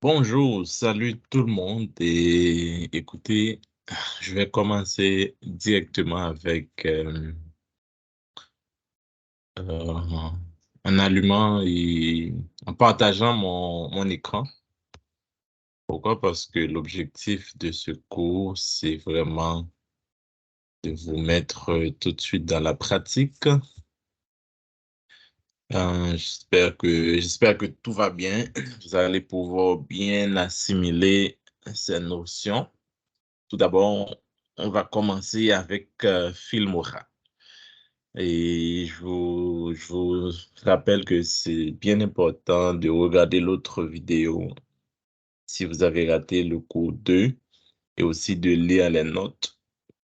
Bonjour, salut tout le monde et écoutez, je vais commencer directement avec euh, en allumant et en partageant mon écran. Pourquoi? Parce que l'objectif de ce cours, c'est vraiment de vous mettre tout de suite dans la pratique. J'espère que tout va bien. Vous allez pouvoir bien assimiler ces notions. Tout d'abord, on va commencer avec Filmora. Et je vous rappelle que c'est bien important de regarder l'autre vidéo si vous avez raté le cours 2 et aussi de lire les notes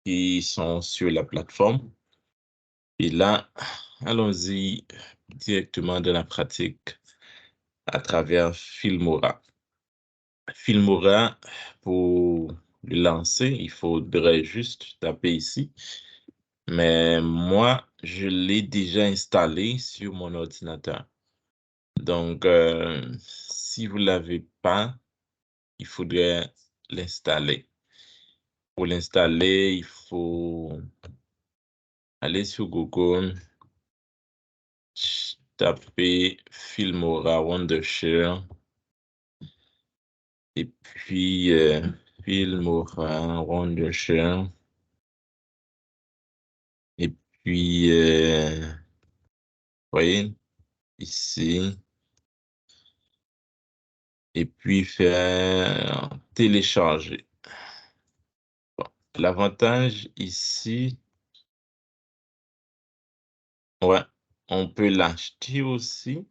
qui sont sur la plateforme. Et là, allons-y directement dans la pratique à travers Filmora. Filmora, pour le lancer, il faudrait juste taper ici. Mais moi, je l'ai déjà installé sur mon ordinateur. Donc, si vous ne l'avez pas, il faudrait l'installer. Pour l'installer, il faut aller sur Google, taper Filmora Wondershare et puis Filmora Wondershare et puis, voyez, ici, et puis faire télécharger. L'avantage ici, ouais, on peut l'acheter aussi.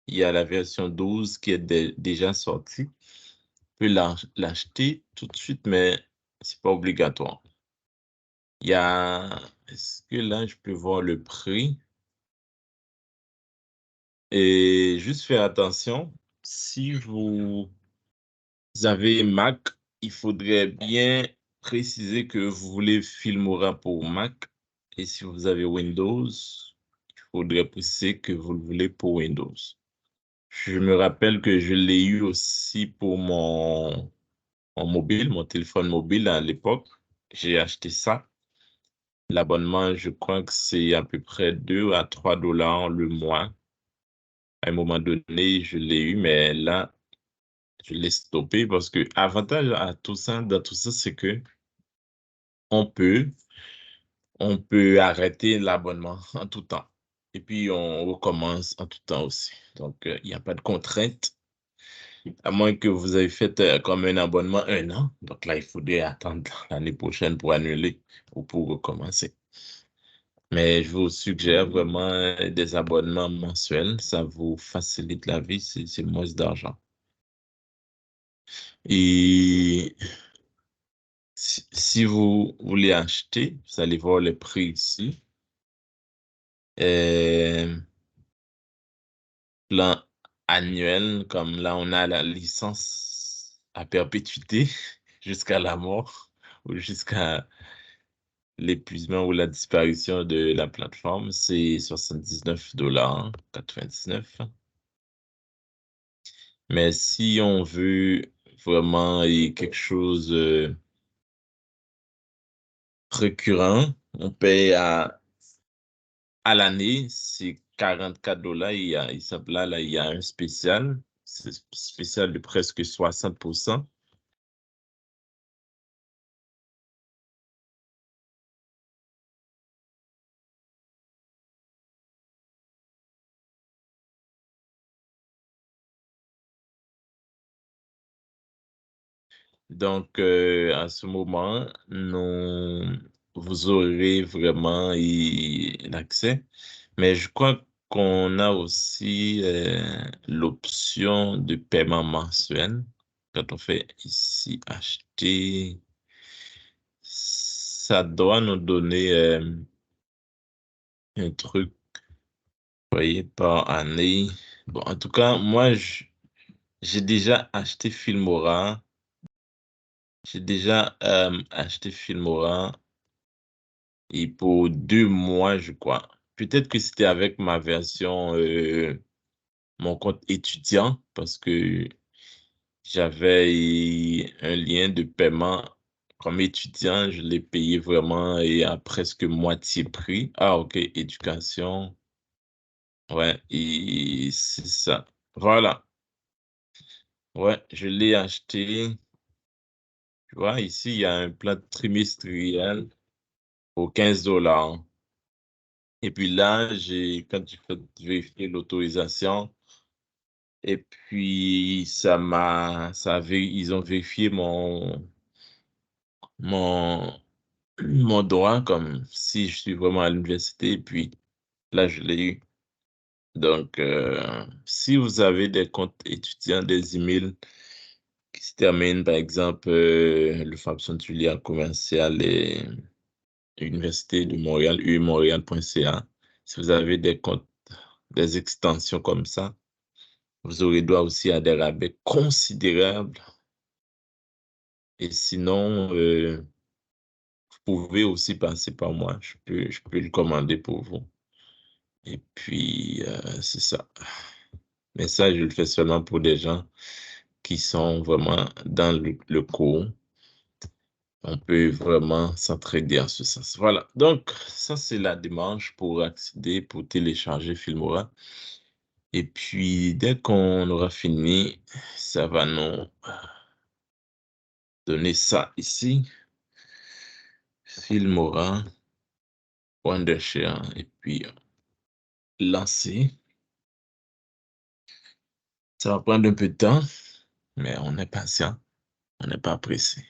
Il y a la version 12 qui est déjà sortie. On peut l'acheter tout de suite, mais c'est pas obligatoire. Il y a, est-ce que là, je peux voir le prix? Et juste faire attention, si vous avez Mac, il faudrait bien préciser que vous voulez Filmora pour Mac. Et si vous avez Windows, il faudrait préciser que vous le voulez pour Windows. Je me rappelle que je l'ai eu aussi pour mon mobile, mon téléphone mobile à l'époque. J'ai acheté ça. L'abonnement, je crois que c'est à peu près 2 à 3 dollars le mois. À un moment donné, je l'ai eu, mais là, je l'ai stoppé parce que avantage à tout ça, dans tout ça, c'est que on peut, on peut arrêter l'abonnement en tout temps. Et puis, on recommence en tout temps aussi. Donc, il n'y a pas de contrainte. À moins que vous ayez fait comme un abonnement 1 an. Donc là, il faudrait attendre l'année prochaine pour annuler ou pour recommencer. Mais je vous suggère vraiment des abonnements mensuels. Ça vous facilite la vie, c'est moins d'argent. Et si vous voulez acheter, vous allez voir les prix ici. Euh, Plan annuel, comme là, on a la licence à perpétuité jusqu'à la mort ou jusqu'à l'épuisement ou la disparition de la plateforme, c'est 79,99 $. Mais si on veut vraiment quelque chose récurrent, on paye à l'année, c'est 44 $. Là, il y a un spécial, c'est spécial de presque 60%. Donc, à ce moment, vous aurez vraiment l'accès. Mais je crois qu'on a aussi l'option de paiement mensuel. Quand on fait ici acheter, ça doit nous donner un truc, vous voyez, par année. Bon, en tout cas, moi, j'ai déjà acheté Filmora. J'ai déjà acheté Filmora et pour 2 mois, je crois. Peut-être que c'était avec ma version, mon compte étudiant, parce que J'avais un lien de paiement comme étudiant, je l'ai payé vraiment et à presque moitié prix. Ah, OK, éducation. Ouais, et c'est ça. Voilà. Ouais, je l'ai acheté. Tu vois, ici, il y a un plan trimestriel pour 15 $. Et puis là, quand j'ai fait vérifier l'autorisation, et puis ils ont vérifié mon, mon droit comme si je suis vraiment à l'université, et puis là, je l'ai eu. Donc, si vous avez des comptes étudiants, des emails qui se terminent, par exemple, le Fabson Julia commercial et Université de Montréal, umontréal.ca, si vous avez des comptes, des extensions comme ça, vous aurez droit aussi à des rabais considérables. Et sinon, vous pouvez aussi passer par moi. Je peux le commander pour vous. Et puis, c'est ça. Mais ça, je le fais seulement pour des gens qui sont vraiment dans le cours. On peut vraiment s'entraider en ce sens. Voilà. Donc, ça, c'est la démarche pour accéder, pour télécharger Filmora. Et puis, dès qu'on aura fini, ça va nous donner ça ici. Filmora, Wondershare, et puis lancer. Ça va prendre un peu de temps, mais on est patient, on n'est pas pressé.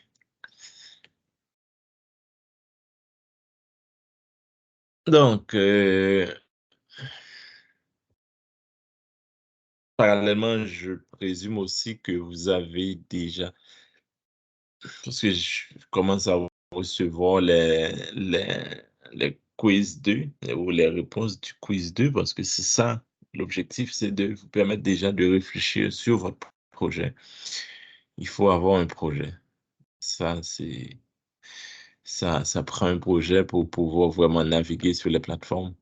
Donc, parallèlement, je présume aussi que vous avez déjà, parce que je commence à recevoir les quiz 2 ou les réponses du quiz 2, parce que c'est ça, l'objectif, c'est de vous permettre déjà de réfléchir sur votre projet. Il faut avoir un projet. Ça, ça prend un projet pour pouvoir vraiment naviguer sur les plateformes.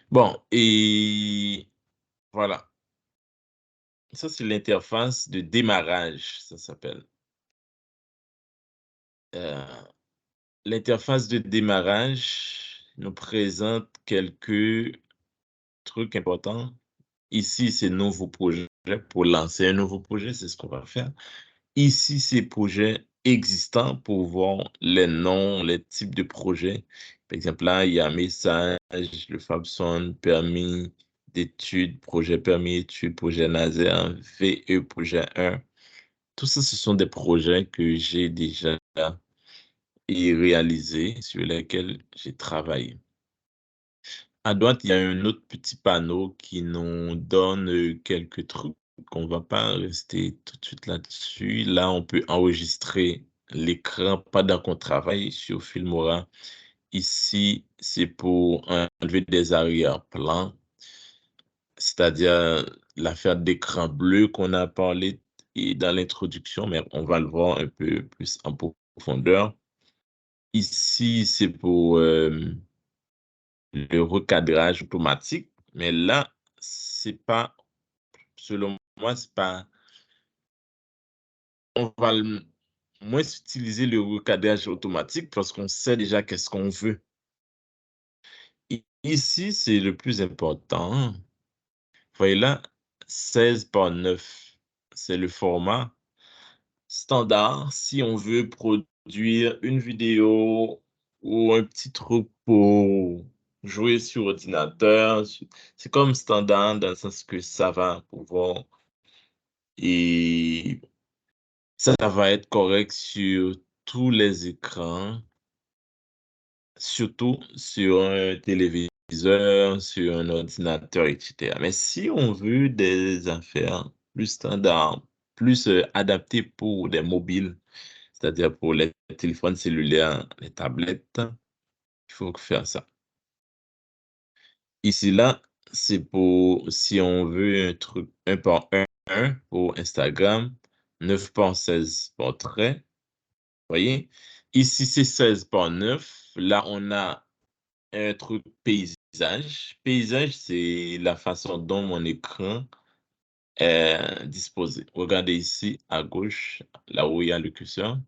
Bon, et voilà. Ça, c'est l'interface de démarrage, ça s'appelle. Euh, L'interface de démarrage nous présente quelques trucs importants. Ici, c'est nouveau projet. Pour lancer un nouveau projet, c'est ce qu'on va faire. Ici, c'est projets existants pour voir les noms, les types de projets. Par exemple, là, il y a message, le Fabson, permis d'études, projet permis d'études, projet Nazaire, VE, projet 1. Tout ça, ce sont des projets que j'ai déjà réalisés, sur lesquels j'ai travaillé. À droite, il y a un autre petit panneau qui nous donne quelques trucs. On ne va pas rester tout de suite là-dessus. Là, on peut enregistrer l'écran pendant qu'on travaille sur Filmora. Ici, c'est pour enlever des arrière-plans, c'est-à-dire l'affaire d'écran bleu qu'on a parlé dans l'introduction, mais on va le voir un peu plus en profondeur. Ici, c'est pour le recadrage automatique, mais là, c'est pas, selon moi, c'est pas, on va moins utiliser le recadrage automatique parce qu'on sait déjà qu'est-ce qu'on veut. Ici, c'est le plus important. Vous voyez là, 16 par 9, c'est le format standard si on veut produire une vidéo ou un petit truc pour jouer sur ordinateur. C'est comme standard dans le sens que ça va pouvoir et ça va être correct sur tous les écrans, surtout sur un téléviseur, sur un ordinateur, etc. Mais si on veut des affaires plus standards, plus adaptées pour des mobiles, c'est-à-dire pour les téléphones cellulaires, les tablettes, il faut faire ça. Ici, là, c'est pour si on veut un truc 1 par 1 pour Instagram, 9 par 16 portraits. Voyez? Ici, c'est 16 par 9. Là, on a un truc paysage. Paysage, c'est la façon dont mon écran est disposé. Regardez ici à gauche, là où il y a le curseur.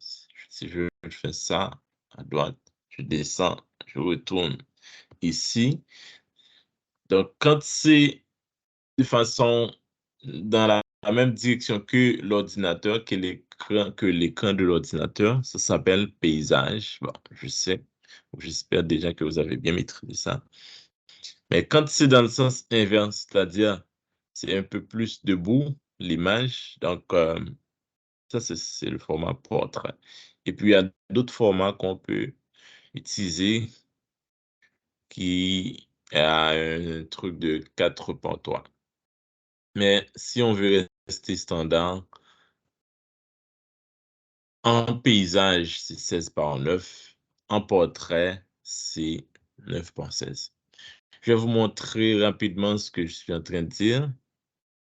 Si je fais ça à droite, je descends, je retourne ici. Donc, quand c'est de façon dans la même direction que l'ordinateur, que l'écran de l'ordinateur, ça s'appelle paysage. Bon, je sais, j'espère déjà que vous avez bien maîtrisé ça. Mais quand c'est dans le sens inverse, c'est-à-dire c'est un peu plus debout, l'image, donc ça c'est le format portrait. Et puis il y a d'autres formats qu'on peut utiliser qui a un truc de 4 par 3. Mais si on veut rester standard, en paysage, c'est 16 par 9. En portrait, c'est 9 par 16. Je vais vous montrer rapidement ce que je suis en train de dire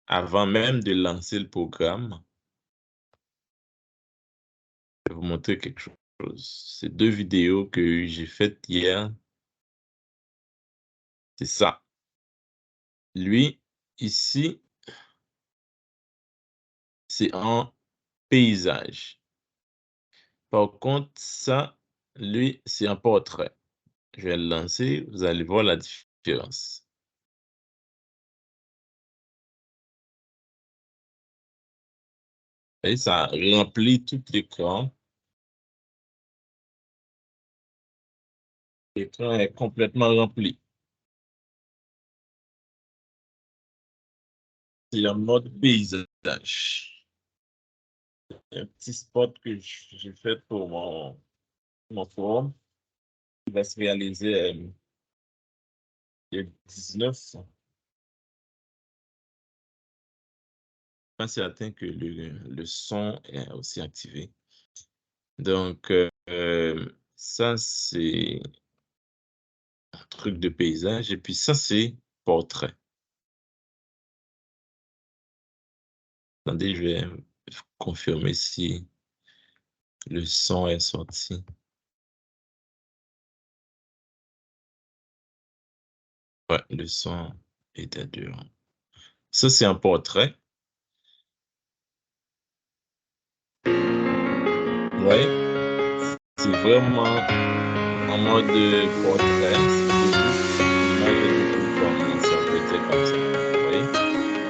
avant même de lancer le programme. Je vais vous montrer quelque chose. C'est 2 vidéos que j'ai faites hier. C'est ça. Lui, ici, c'est en paysage. Par contre, ça, lui, c'est un portrait. Je vais le lancer, vous allez voir la différence. Et ça remplit tout l'écran. L'écran est complètement rempli. C'est en mode paysage. Un petit spot que j'ai fait pour mon forum qui va se réaliser le 19. Pas certain que le son est aussi activé. Donc, ça, c'est un truc de paysage. Et puis ça, c'est portrait. Attendez, je vais confirmer si le son est sorti. Ouais, le son était dur. Ça, c'est un portrait. Ouais, c'est vraiment en mode portrait. C'est debout. L'image est debout, comme si on peut dire comme ça. Vous voyez?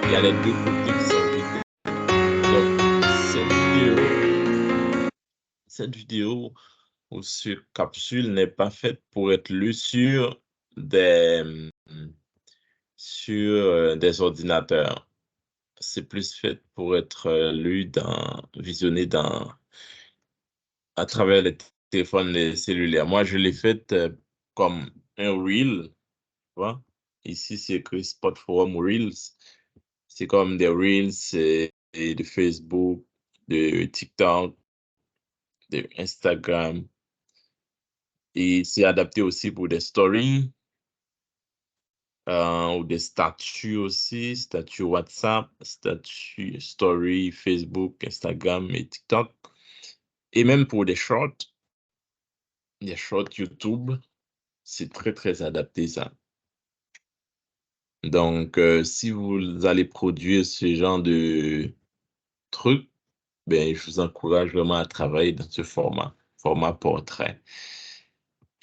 Il y a les deux côtés qui sont vides. Donc, cette vidéo ou cette capsule n'est pas faite pour être lue sur des ordinateurs. C'est plus fait pour être lu visionné à travers les téléphones cellulaires. Moi, je l'ai fait comme un reel, tu vois. Ici, c'est écrit Spot Forum Reels. C'est comme des reels et de Facebook, de TikTok, de Instagram. Et c'est adapté aussi pour des stories ou des statuts aussi, statuts WhatsApp, statuts story, Facebook, Instagram et TikTok. Et même pour des shorts YouTube, c'est très, très adapté ça. Donc, si vous allez produire ce genre de truc, ben, je vous encourage vraiment à travailler dans ce format portrait.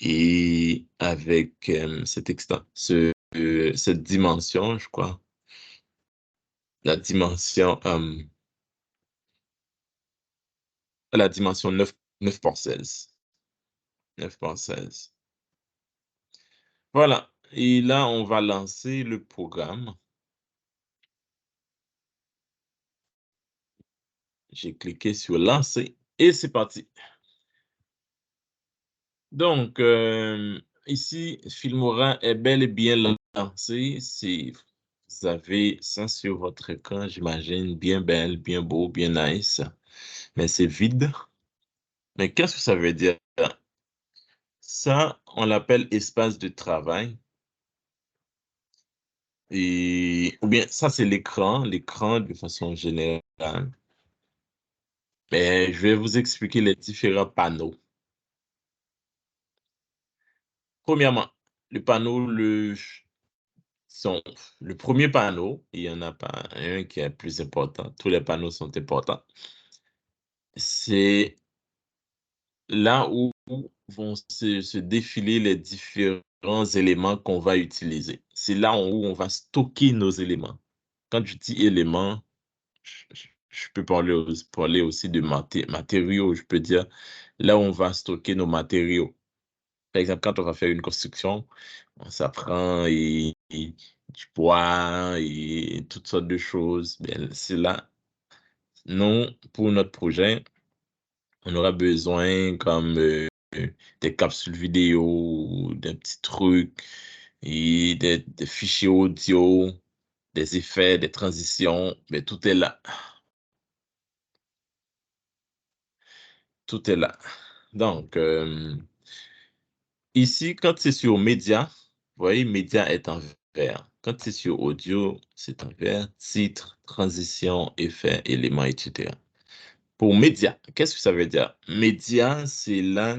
Et avec cette dimension, je crois, la dimension 9 par 16. 9 par 16. Voilà. Et là, on va lancer le programme. J'ai cliqué sur lancer et c'est parti. Donc, ici, Filmora est bel et bien lancé. Vous avez ça sur votre écran, j'imagine, bien belle, bien beau, bien nice. Mais c'est vide. Mais qu'est-ce que ça veut dire? Ça, on l'appelle espace de travail. Ou bien, ça, c'est l'écran de façon générale. Mais je vais vous expliquer les différents panneaux. Premièrement, le panneau, sont le premier panneau, il y en a pas un qui est plus important, tous les panneaux sont importants. C'est là où vont se défiler les différents éléments qu'on va utiliser. C'est là où on va stocker nos éléments. Quand je dis éléments, je peux parler aussi de matériaux, je peux dire là où on va stocker nos matériaux. Par exemple, quand on va faire une construction, ça prend du bois et toutes sortes de choses. Bien, c'est là, nous, pour notre projet, on aura besoin comme des capsules vidéo, des petits trucs, et des fichiers audio, des effets, des transitions, mais tout est là. Tout est là. Donc, ici, quand c'est sur média, vous voyez, média est en vert. Quand c'est sur audio, c'est en vert. Titre, transition, effet, éléments, etc. Pour média, qu'est-ce que ça veut dire? Média, c'est là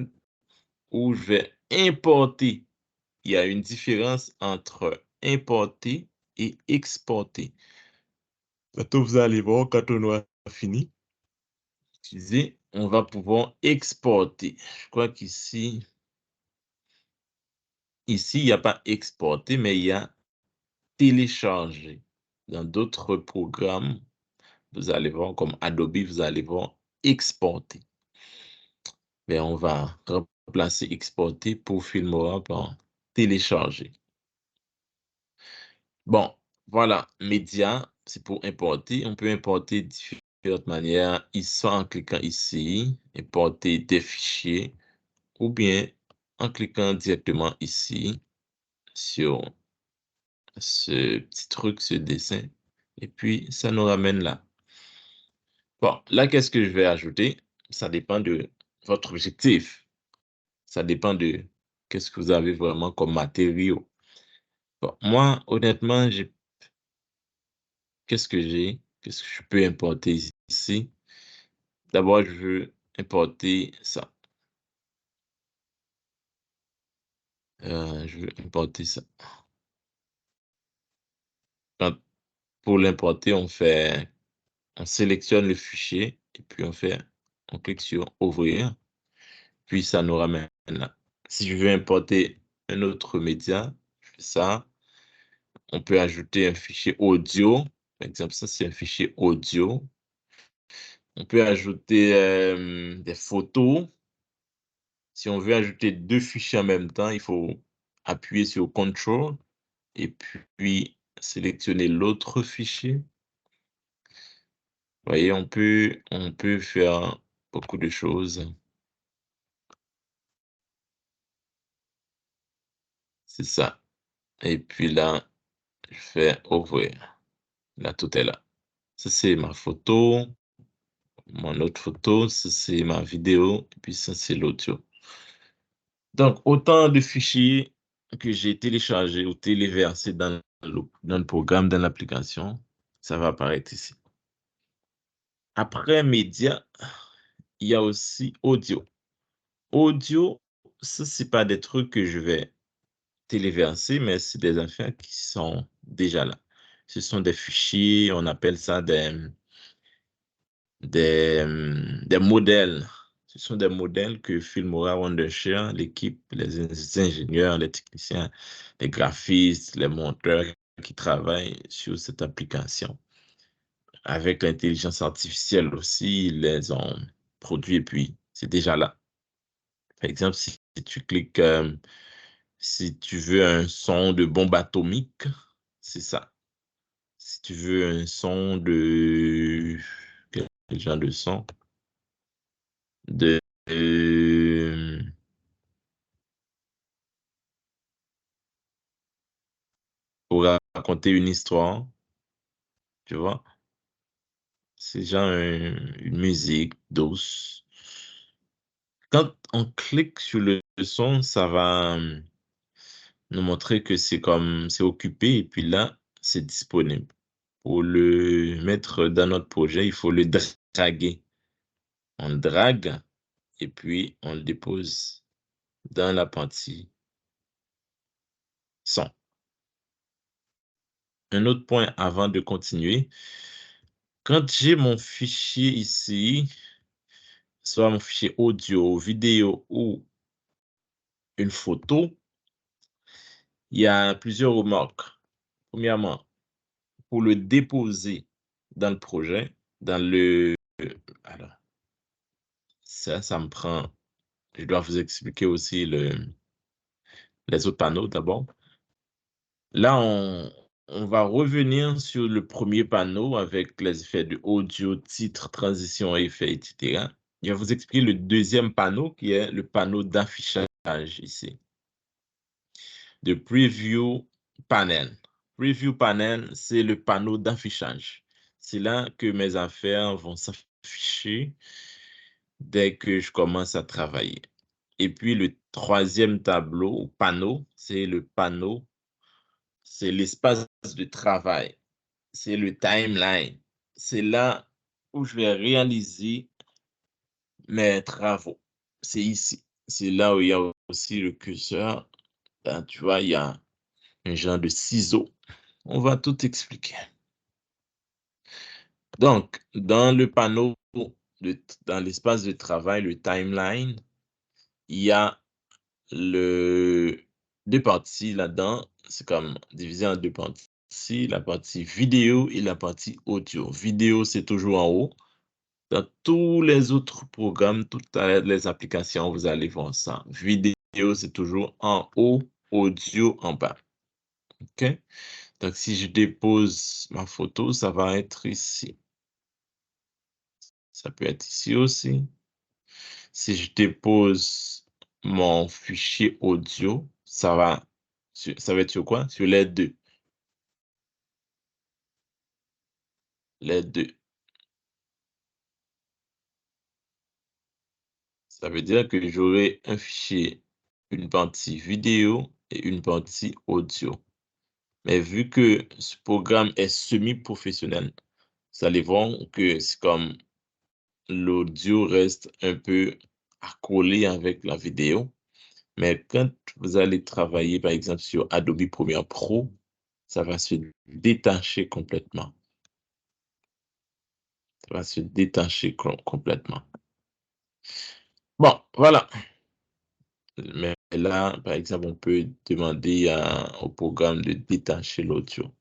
où je vais importer. Il y a une différence entre importer et exporter. Quand vous allez voir, quand on aura fini, utiliser, on va pouvoir exporter. Je crois ici, il n'y a pas exporter, mais il y a télécharger. Dans d'autres programmes, vous allez voir, comme Adobe, vous allez voir exporter. Mais on va remplacer exporter pour Filmora par télécharger. Bon, voilà, média, c'est pour importer. On peut importer de différentes manières, soit en cliquant ici, importer des fichiers, ou bien en cliquant directement ici sur ce petit truc, ce dessin, et puis ça nous ramène là. Bon, là, qu'est-ce que je vais ajouter? Ça dépend de votre objectif. Ça dépend de qu'est-ce que vous avez vraiment comme matériaux. Bon, moi, honnêtement, qu'est-ce que j'ai? Qu'est-ce que je peux importer ici? D'abord, je veux importer ça. Je veux importer ça. Pour l'importer, on sélectionne le fichier et puis on clique sur ouvrir, puis ça nous ramène là. Si je veux importer un autre média, je fais ça. On peut ajouter un fichier audio. Par exemple, ça, c'est un fichier audio. On peut ajouter des photos. Si on veut ajouter deux fichiers en même temps, il faut appuyer sur Control et puis sélectionner l'autre fichier. Vous voyez, on peut faire beaucoup de choses. C'est ça. Et puis là, je fais ouvrir. Là, tout est là. Ça, c'est ma photo. Mon autre photo, ça, c'est ma vidéo. Et puis ça, c'est l'audio. Donc, autant de fichiers que j'ai téléchargés ou téléversés dans le programme, dans l'application, ça va apparaître ici. Après média, il y a aussi audio. Audio, ça, c'est pas des trucs que je vais téléverser, mais c'est des affaires qui sont déjà là. Ce sont des fichiers, on appelle ça des modèles. Ce sont des modèles que Filmora Wondershare, l'équipe, les ingénieurs, les techniciens, les graphistes, les monteurs qui travaillent sur cette application. Avec l'intelligence artificielle aussi, ils les ont produits et puis c'est déjà là. Par exemple, si tu cliques, si tu veux un son de bombe atomique, c'est ça. Si tu veux un son de... Quel genre de son? De... pour raconter une histoire, tu vois. C'est genre une musique douce. Quand on clique sur le son, ça va nous montrer que c'est occupé et puis là, c'est disponible. Pour le mettre dans notre projet, il faut le draguer. On drague et puis on le dépose dans la partie son. un autre point avant de continuer. Quand j'ai mon fichier ici, soit mon fichier audio, vidéo ou une photo, il y a plusieurs remarques. Premièrement, pour le déposer dans le projet, dans le... Alors, ça me prend... Je dois vous expliquer aussi les autres panneaux d'abord. Là, on va revenir sur le premier panneau avec les effets de audio, titre, transition, effets, etc. Je vais vous expliquer le deuxième panneau qui est le panneau d'affichage ici. De Preview Panel. Preview Panel, c'est le panneau d'affichage. C'est là que mes affaires vont s'afficher dès que je commence à travailler. Et puis le troisième tableau, panneau, c'est le panneau, c'est l'espace de travail. C'est le timeline. C'est là où je vais réaliser mes travaux. C'est ici. C'est là où il y a aussi le curseur. Là, tu vois, il y a un genre de ciseau. On va tout expliquer. Donc, dans le panneau, dans l'espace de travail, le timeline, il y a deux parties là-dedans. C'est comme divisé en deux parties. La partie vidéo et la partie audio. Vidéo, c'est toujours en haut. Dans tous les autres programmes, toutes les applications, vous allez voir ça. Vidéo, c'est toujours en haut, audio en bas. OK? Donc, si je dépose ma photo, ça va être ici. Ça peut être ici aussi. Si je dépose mon fichier audio, ça va être sur quoi? Sur les deux. Les deux. Ça veut dire que j'aurai un fichier, une partie vidéo et une partie audio. Mais vu que ce programme est semi-professionnel, vous allez voir que c'est comme l'audio reste un peu accolé avec la vidéo. Mais quand vous allez travailler, par exemple, sur Adobe Premiere Pro, ça va se détacher complètement. Ça va se détacher complètement. Bon, voilà. Mais là, par exemple, on peut demander au programme de détacher l'audio. Vous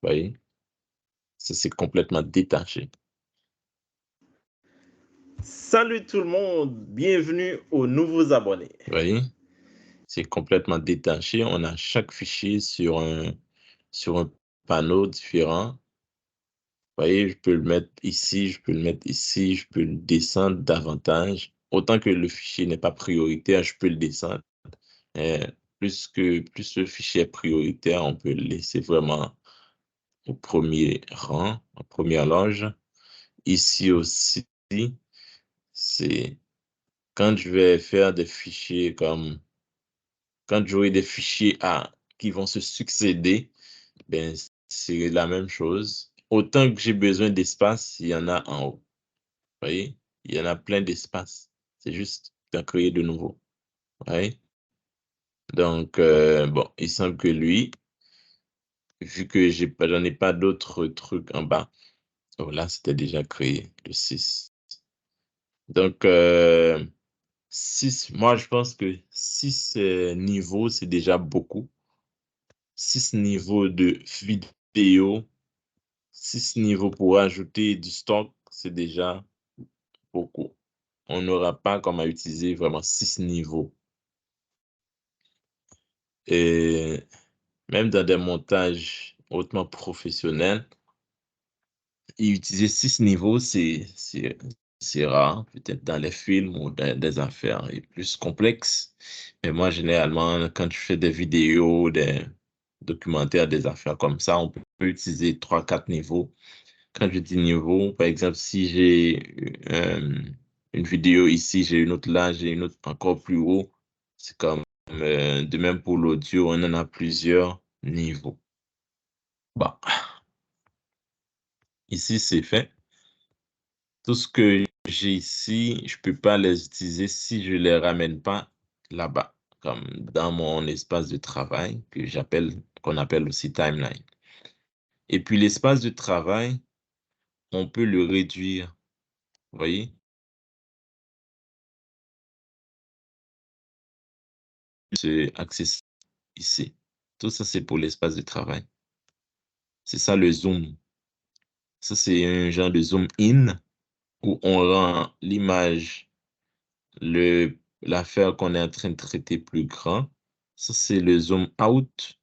voyez? Ça, c'est complètement détaché. Salut tout le monde, bienvenue aux nouveaux abonnés. Vous voyez? C'est complètement détaché. On a chaque fichier sur un panneau différent. Vous voyez, je peux le mettre ici, je peux le mettre ici, je peux le descendre davantage. Autant que le fichier n'est pas prioritaire, je peux le descendre. Plus le fichier est prioritaire, on peut le laisser vraiment au premier rang, en première loge. Ici aussi, c'est quand je vais faire des fichiers comme, quand j'aurai des fichiers qui vont se succéder, ben, c'est la même chose. Autant que j'ai besoin d'espace, il y en a en haut. Vous voyez? Il y en a plein d'espace. C'est juste d'en créer de nouveau. Vous voyez? Donc, bon, il semble que lui, vu que j'en ai pas d'autres trucs en bas, oh, là, c'était déjà créé, le 6. Donc, 6, moi, je pense que 6 niveaux, c'est déjà beaucoup. 6 niveaux de vidéo, 6 niveaux pour ajouter du stock, c'est déjà beaucoup. On n'aura pas comme à utiliser vraiment 6 niveaux. Et même dans des montages hautement professionnels, utiliser 6 niveaux, c'est rare. Peut-être dans les films ou dans des affaires plus complexes. Mais moi, généralement, quand je fais des vidéos, des documentaires, des affaires comme ça, on peut utiliser 3-4 niveaux. Quand je dis niveau, par exemple, si j'ai une vidéo ici, j'ai une autre là, j'ai une autre encore plus haut, c'est comme de même pour l'audio, on en a plusieurs niveaux. Bon, ici, c'est fait. Tout ce que j'ai ici, je ne peux pas les utiliser si je ne les ramène pas là-bas, comme dans mon espace de travail qu'on appelle aussi timeline. Et puis l'espace de travail, on peut le réduire, vous voyez? C'est accessible ici. Tout ça, c'est pour l'espace de travail. C'est ça le zoom. Ça, c'est un genre de zoom in où on rend l'image, l'affaire qu'on est en train de traiter plus grand. Ça, c'est le zoom out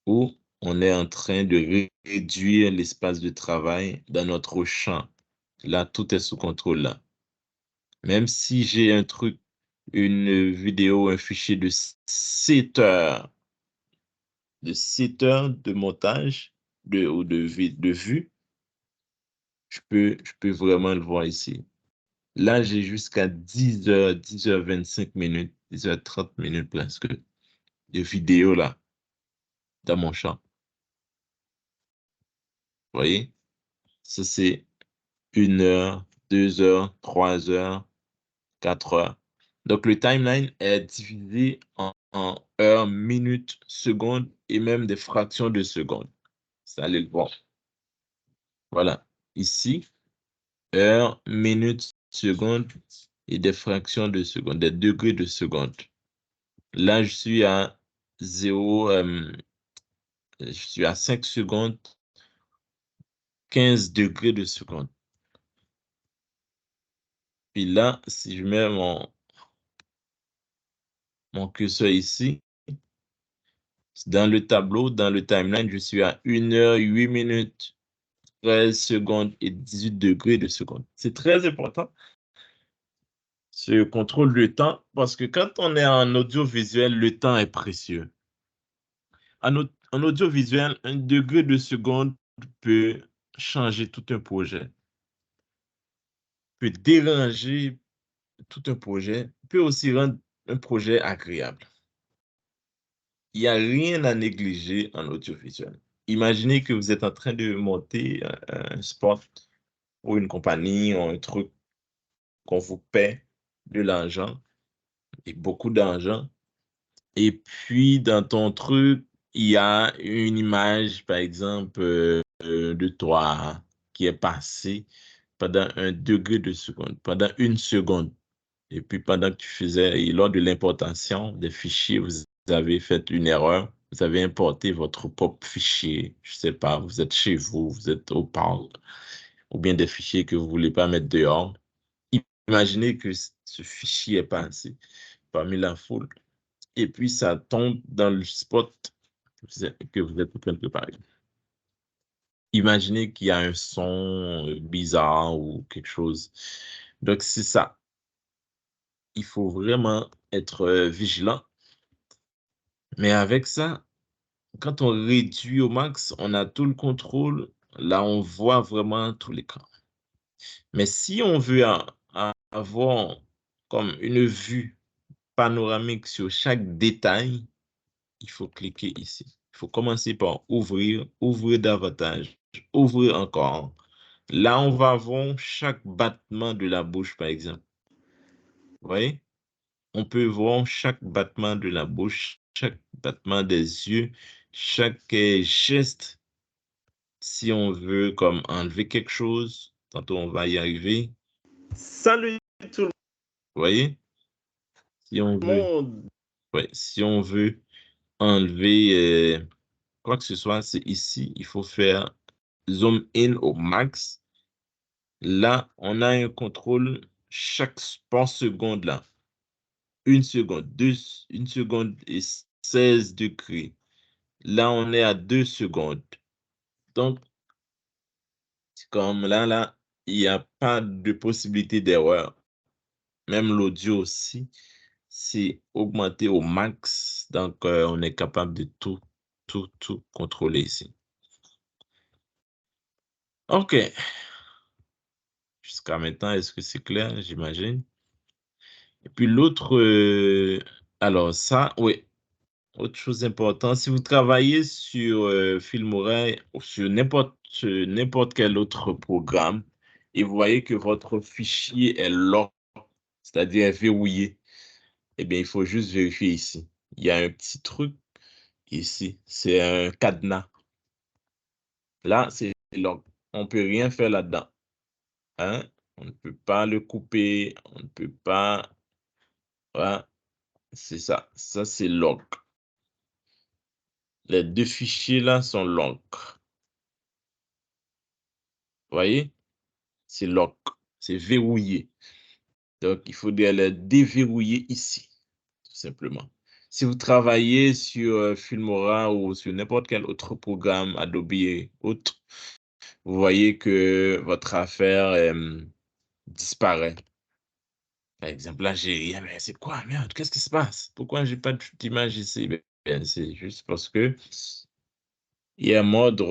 où on est en train de réduire l'espace de travail dans notre champ. Là, tout est sous contrôle là. Même si j'ai un truc, une vidéo, un fichier de 7 heures, de montage ou de vue, je peux vraiment le voir ici. Là, j'ai jusqu'à 10 heures, 10h25, 10h30 presque de vidéo là, dans mon champ. Vous voyez? Ça, c'est 1 heure, 2 heures, 3 heures, 4 heures. Donc, le timeline est divisé en heures, minutes, secondes et même des fractions de secondes. Ça, allez le voir. Voilà. Ici, heures, minutes, secondes et des fractions de secondes, des degrés de seconde. Là, je suis à 5 secondes, 15 degrés de seconde. Puis là, si je mets mon curseur ici, dans le tableau, dans le timeline, je suis à 1 heure, 8 minutes, 13 secondes et 18 degrés de seconde. C'est très important, ce contrôle de temps, parce que quand on est en audiovisuel, le temps est précieux. En audiovisuel, un degré de seconde peut changer tout un projet, peut déranger tout un projet, peut aussi rendre un projet agréable. Il n'y a rien à négliger en audiovisuel. Imaginez que vous êtes en train de monter un spot ou une compagnie ou un truc qu'on vous paie de l'argent et beaucoup d'argent. Et puis, dans ton truc, il y a une image, par exemple, de toi qui est passée pendant un degré de seconde, pendant 1 seconde. Et puis, pendant que tu faisais, et lors de l'importation des fichiers, vous avez fait une erreur. Vous avez importé votre propre fichier. Je ne sais pas, vous êtes chez vous, vous êtes au parc, ou bien des fichiers que vous ne voulez pas mettre dehors. Imaginez que ce fichier est passé parmi la foule et puis ça tombe dans le spot que vous êtes en train de préparer. Imaginez qu'il y a un son bizarre ou quelque chose. Donc, c'est ça. Il faut vraiment être vigilant. Mais avec ça, quand on réduit au max, on a tout le contrôle. Là, on voit vraiment tout l'écran. Mais si on veut avoir comme une vue panoramique sur chaque détail, il faut cliquer ici. Il faut commencer par ouvrir, ouvrir davantage, ouvrir encore. Là, on va voir chaque battement de la bouche, par exemple. Vous voyez? On peut voir chaque battement de la bouche, chaque battement des yeux, chaque geste. Si on veut comme enlever quelque chose, tantôt on va y arriver. Salut tout le monde. Vous voyez? Si on veut, ouais, si on veut enlever quoi que ce soit, c'est ici. Il faut faire zoom in au max. Là, on a un contrôle par seconde là. 1 seconde, 1 seconde et 16 degrés. Là, on est à 2 secondes. Donc, comme là, il n'y a pas de possibilité d'erreur. Même l'audio aussi, c'est augmenté au max. Donc, on est capable de tout contrôler ici. OK. Jusqu'à maintenant, est-ce que c'est clair, j'imagine? Et puis l'autre, alors ça, oui, autre chose importante, si vous travaillez sur Filmora ou sur n'importe quel autre programme et vous voyez que votre fichier est lock, c'est-à-dire verrouillé, eh bien, il faut juste vérifier ici. Il y a un petit truc ici, c'est un cadenas. Là, c'est log. On ne peut rien faire là-dedans. Hein? On ne peut pas le couper, on ne peut pas. Voilà, c'est ça. Ça, c'est log. Les deux fichiers là sont log. Vous voyez? C'est lock. C'est verrouillé. Donc, il faudrait le déverrouiller ici, tout simplement. Si vous travaillez sur Filmora ou sur n'importe quel autre programme, Adobe et autres, vous voyez que votre affaire disparaît. Par exemple, là, j'ai rien, mais c'est quoi? Merde, qu'est-ce qui se passe? Pourquoi j'ai pas d'image ici? Ben, c'est juste parce que il y a un mode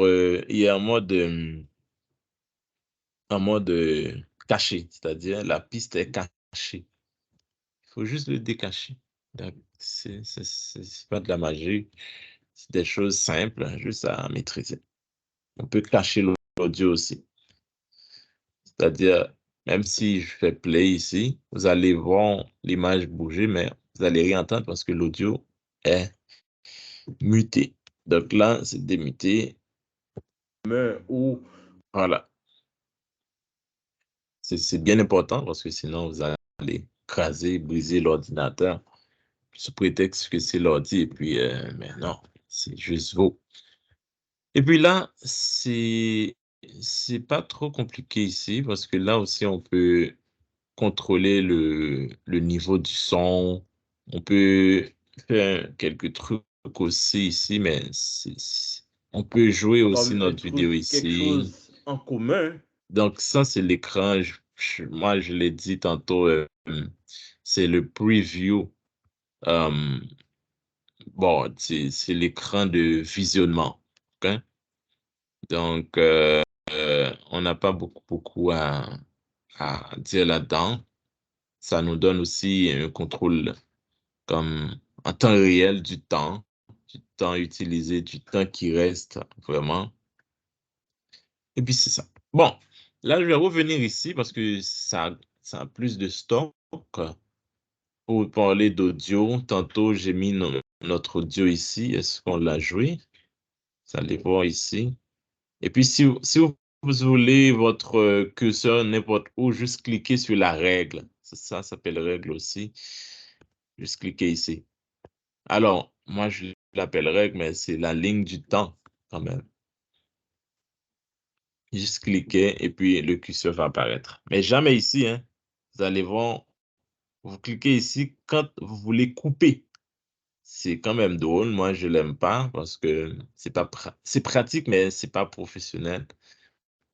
caché, c'est-à-dire la piste est cachée. Il faut juste le décacher. C'est pas de la magie, c'est des choses simples, hein, juste à maîtriser. On peut cacher l'audio aussi. C'est-à-dire, même si je fais play ici, vous allez voir l'image bouger, mais vous allez rien entendre parce que l'audio est muté. Donc là, c'est démuté. Ou voilà. C'est bien important parce que sinon, vous allez écraser, briser l'ordinateur sous prétexte que c'est l'ordi. Et puis, mais non, c'est juste vous. Et puis là, c'est pas trop compliqué ici parce que là aussi, on peut contrôler le niveau du son. On peut faire quelques trucs aussi ici, mais on peut jouer aussi Comme un notre truc, vidéo quelque ici. chose en commun. Donc ça, c'est l'écran. Moi, je l'ai dit tantôt, c'est le preview. euh, bon, c'est l'écran de visionnement. OK? Donc, on n'a pas beaucoup à dire là-dedans. Ça nous donne aussi un contrôle comme en temps réel du temps utilisé, du temps qui reste vraiment. Et puis c'est ça. Bon, là je vais revenir ici parce que ça a plus de stock pour parler d'audio. Tantôt j'ai mis notre audio ici. Est-ce qu'on l'a joué? Vous allez voir ici. Et puis si vous voulez votre curseur n'importe où, juste cliquez sur la règle. Ça s'appelle règle aussi. Juste cliquez ici. Alors, moi, je l'appelle règle, mais c'est la ligne du temps quand même. Juste cliquez et puis le curseur va apparaître. Mais jamais ici, hein. Vous allez voir, vous cliquez ici quand vous voulez couper. C'est quand même drôle. Moi, je l'aime pas parce que c'est pratique, mais c'est pas professionnel.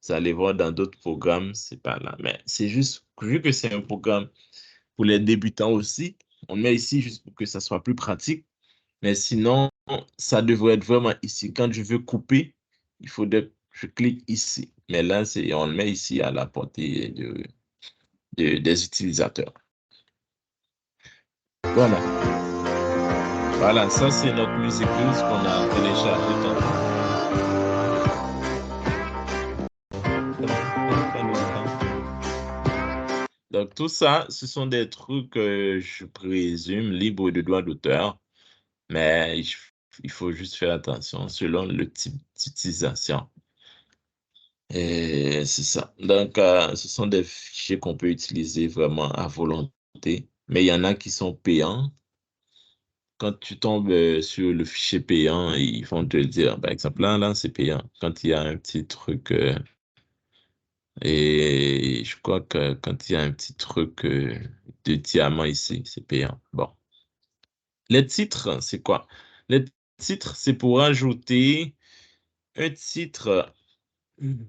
Vous allez voir dans d'autres programmes, c'est pas là. Mais c'est juste, vu que c'est un programme pour les débutants aussi, on met ici juste pour que ça soit plus pratique. Mais sinon, ça devrait être vraiment ici. Quand je veux couper, il faudrait que je clique ici. Mais là, on le met ici à la portée des utilisateurs. Voilà. Voilà, ça c'est notre Music Blues qu'on a téléchargé tantôt. Donc tout ça, ce sont des trucs, je présume, libres de droit d'auteur. Mais il faut juste faire attention selon le type d'utilisation. Et c'est ça. Donc, ce sont des fichiers qu'on peut utiliser vraiment à volonté. Mais il y en a qui sont payants. Quand tu tombes sur le fichier payant, ils vont te le dire. Par exemple, là, c'est payant. Quand il y a un petit truc, et je crois que quand il y a un petit truc de diamant ici, c'est payant. Bon. Les titres, c'est quoi? Les titres, c'est pour ajouter un titre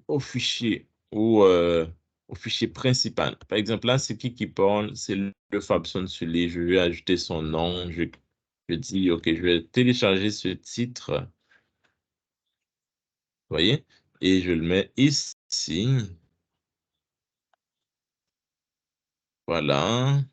au fichier ou au fichier principal. Par exemple, là, c'est qui parle? C'est le Fabson Sully. Je vais ajouter son nom. Je dis, OK, je vais télécharger ce titre. Vous voyez? Et je le mets ici. Voilà.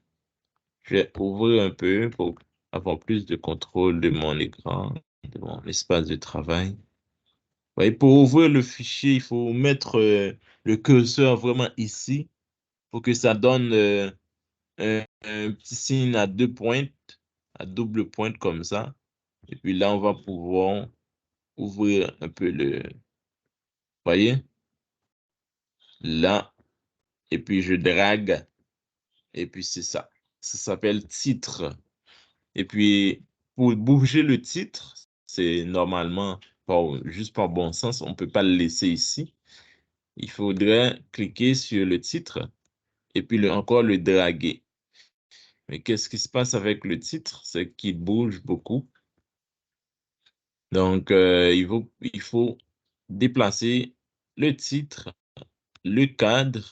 Je vais ouvrir un peu pour avoir plus de contrôle de mon écran, de mon espace de travail. Vous voyez, pour ouvrir le fichier, il faut mettre le curseur vraiment ici pour que ça donne un petit signe à deux pointes, à double pointe comme ça. Et puis là, on va pouvoir ouvrir un peu Voyez? Là, et puis je drague, et puis c'est ça. Ça s'appelle titre. Et puis, pour bouger le titre, c'est normalement, juste par bon sens, on ne peut pas le laisser ici. Il faudrait cliquer sur le titre et puis encore le draguer. Mais qu'est-ce qui se passe avec le titre? C'est qu'il bouge beaucoup. Donc, il faut déplacer le titre, le cadre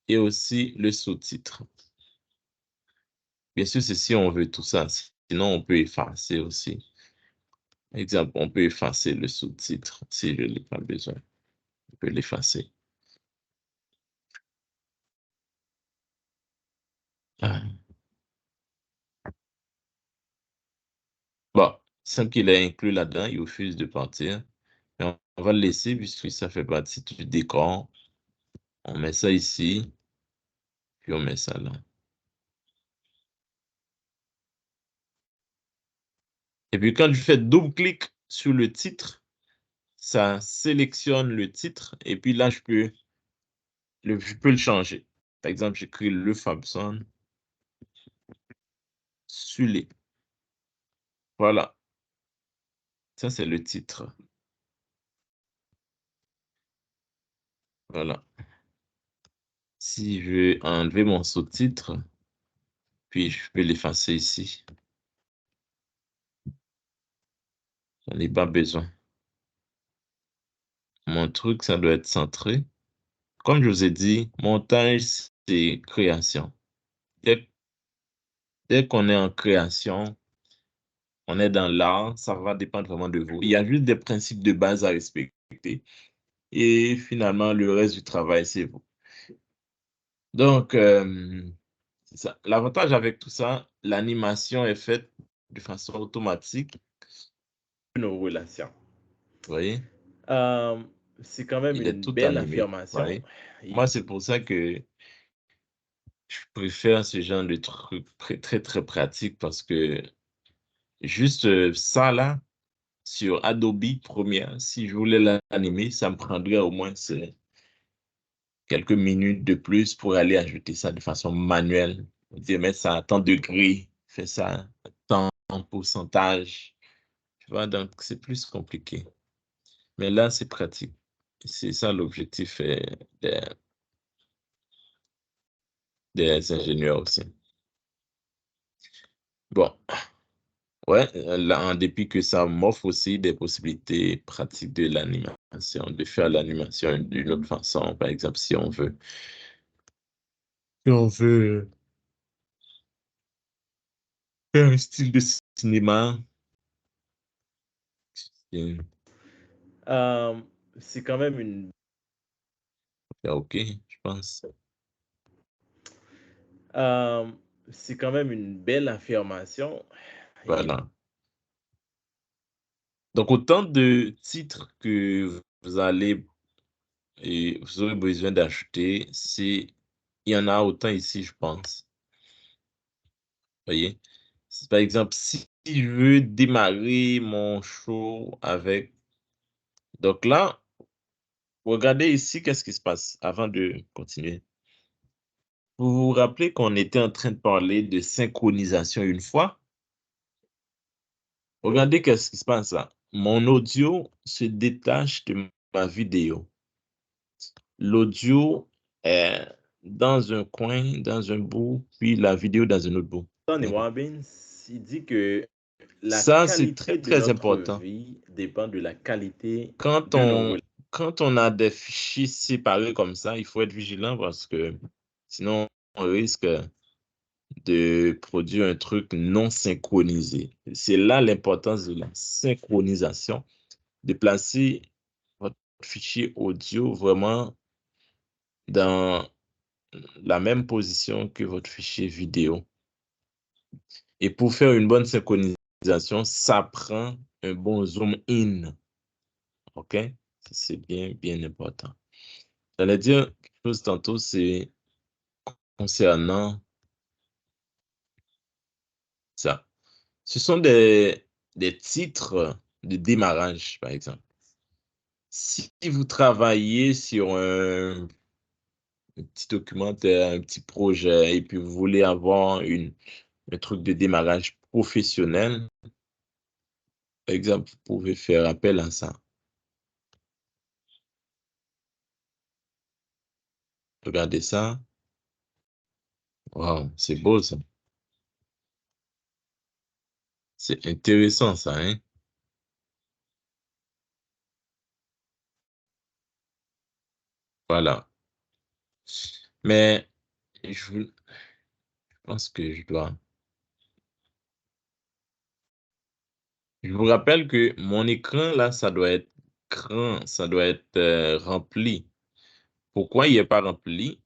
et aussi le sous-titre. Bien sûr, c'est si on veut tout ça. Sinon, on peut effacer aussi. Exemple, on peut effacer le sous-titre si je n'ai pas besoin. On peut l'effacer. Ah. Bon, sans qu'il est inclus là-dedans, il refuse de partir. Mais on va le laisser puisque ça fait partie du décor. On met ça ici, puis on met ça là. Et puis quand je fais double-clic sur le titre, ça sélectionne le titre et puis là, je peux le changer. Par exemple, j'écris le Fabson Sulé. Voilà, ça c'est le titre. Voilà. Si je veux enlever mon sous-titre, puis je peux l'effacer ici. J'en ai pas besoin. Mon truc, ça doit être centré. Comme je vous ai dit, montage, c'est création. Dès, dès qu'on est en création, on est dans l'art, ça va dépendre vraiment de vous. Il y a juste des principes de base à respecter. Et finalement, le reste du travail, c'est vous. Donc, c'est ça. L'avantage avec tout ça, l'animation est faite de façon automatique. Nos relations. Vous voyez? Euh, c'est quand même Il est une tout belle animé. Vous affirmation. voyez? Et- Moi, c'est pour ça que je préfère ce genre de truc très, très, très pratique parce que juste ça là, sur Adobe Premiere, si je voulais l'animer, ça me prendrait au moins quelques minutes de plus pour aller ajouter ça de façon manuelle. Dire, mettre ça à tant de degrés, faire ça à tant en pourcentage. Tu vois, donc c'est plus compliqué. Mais là, c'est pratique. C'est ça l'objectif des, des ingénieurs aussi. Bon, ouais, là, en dépit que ça m'offre aussi des possibilités pratiques de l'animation, de faire l'animation d'une autre façon, par exemple, si on veut faire un style de cinéma, c'est euh, c'est quand même une, OK, je pense. euh, c'est quand même une belle affirmation. Et Voilà. Donc, autant de titres que vous allez et vous aurez besoin d'ajouter, il y en a autant ici, je pense. Voyez? Par exemple, si je veux démarrer mon show avec... Donc là, regardez ici, qu'est-ce qui se passe avant de continuer. Vous vous rappelez qu'on était en train de parler de synchronisation une fois? Regardez qu'est-ce qui se passe là. Mon audio se détache de ma vidéo. L'audio est dans un coin, dans un bout, puis la vidéo dans un autre bout. Tony Robbins, il dit que la Ça, c'est très, qualité de très notre important. vie dépend de la qualité Quand de nos on, relations. quand on a des fichiers séparés comme ça, il faut être vigilant parce que sinon, on risque de produire un truc non synchronisé. C'est là l'importance de la synchronisation, de placer votre fichier audio vraiment dans la même position que votre fichier vidéo. Et pour faire une bonne synchronisation, ça prend un bon zoom in. OK? C'est bien, bien important. J'allais dire quelque chose tantôt, c'est concernant ça. Ce sont des titres de démarrage, par exemple. Si vous travaillez sur un petit documentaire, un petit projet, et puis vous voulez avoir un truc de démarrage professionnel, par exemple, vous pouvez faire appel à ça. Regardez ça. Wow, c'est beau ça. C'est intéressant ça, hein? Voilà. Mais je pense que je dois. Je vous rappelle que mon écran, là, ça doit être grand, ça doit être rempli. Pourquoi il n'est pas rempli?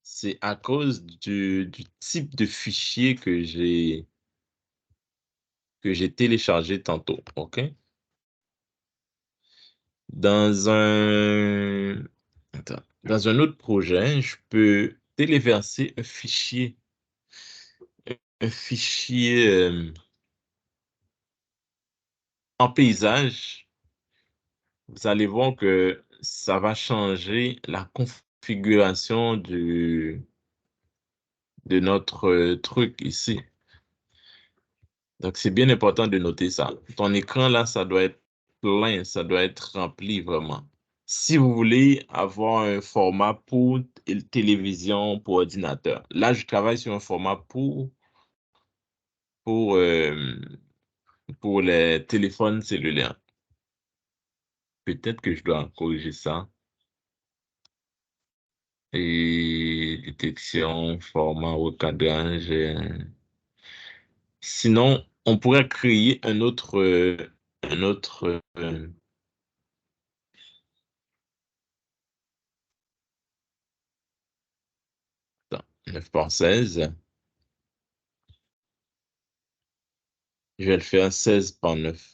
C'est à cause du type de fichier que j'ai téléchargé tantôt. OK? Dans un, attends, dans un autre projet, je peux téléverser un fichier en paysage. Vous allez voir que ça va changer la configuration de notre truc ici. Donc, c'est bien important de noter ça. Ton écran, là, ça doit être plein, ça doit être rempli vraiment. Si vous voulez avoir un format pour télévision, pour ordinateur. Là, je travaille sur un format pour, euh, pour les téléphones cellulaires. Peut-être que je dois corriger ça. Et détection, format, recadrage. Sinon, on pourrait créer un autre 9 par 16. Je vais le faire 16 par 9.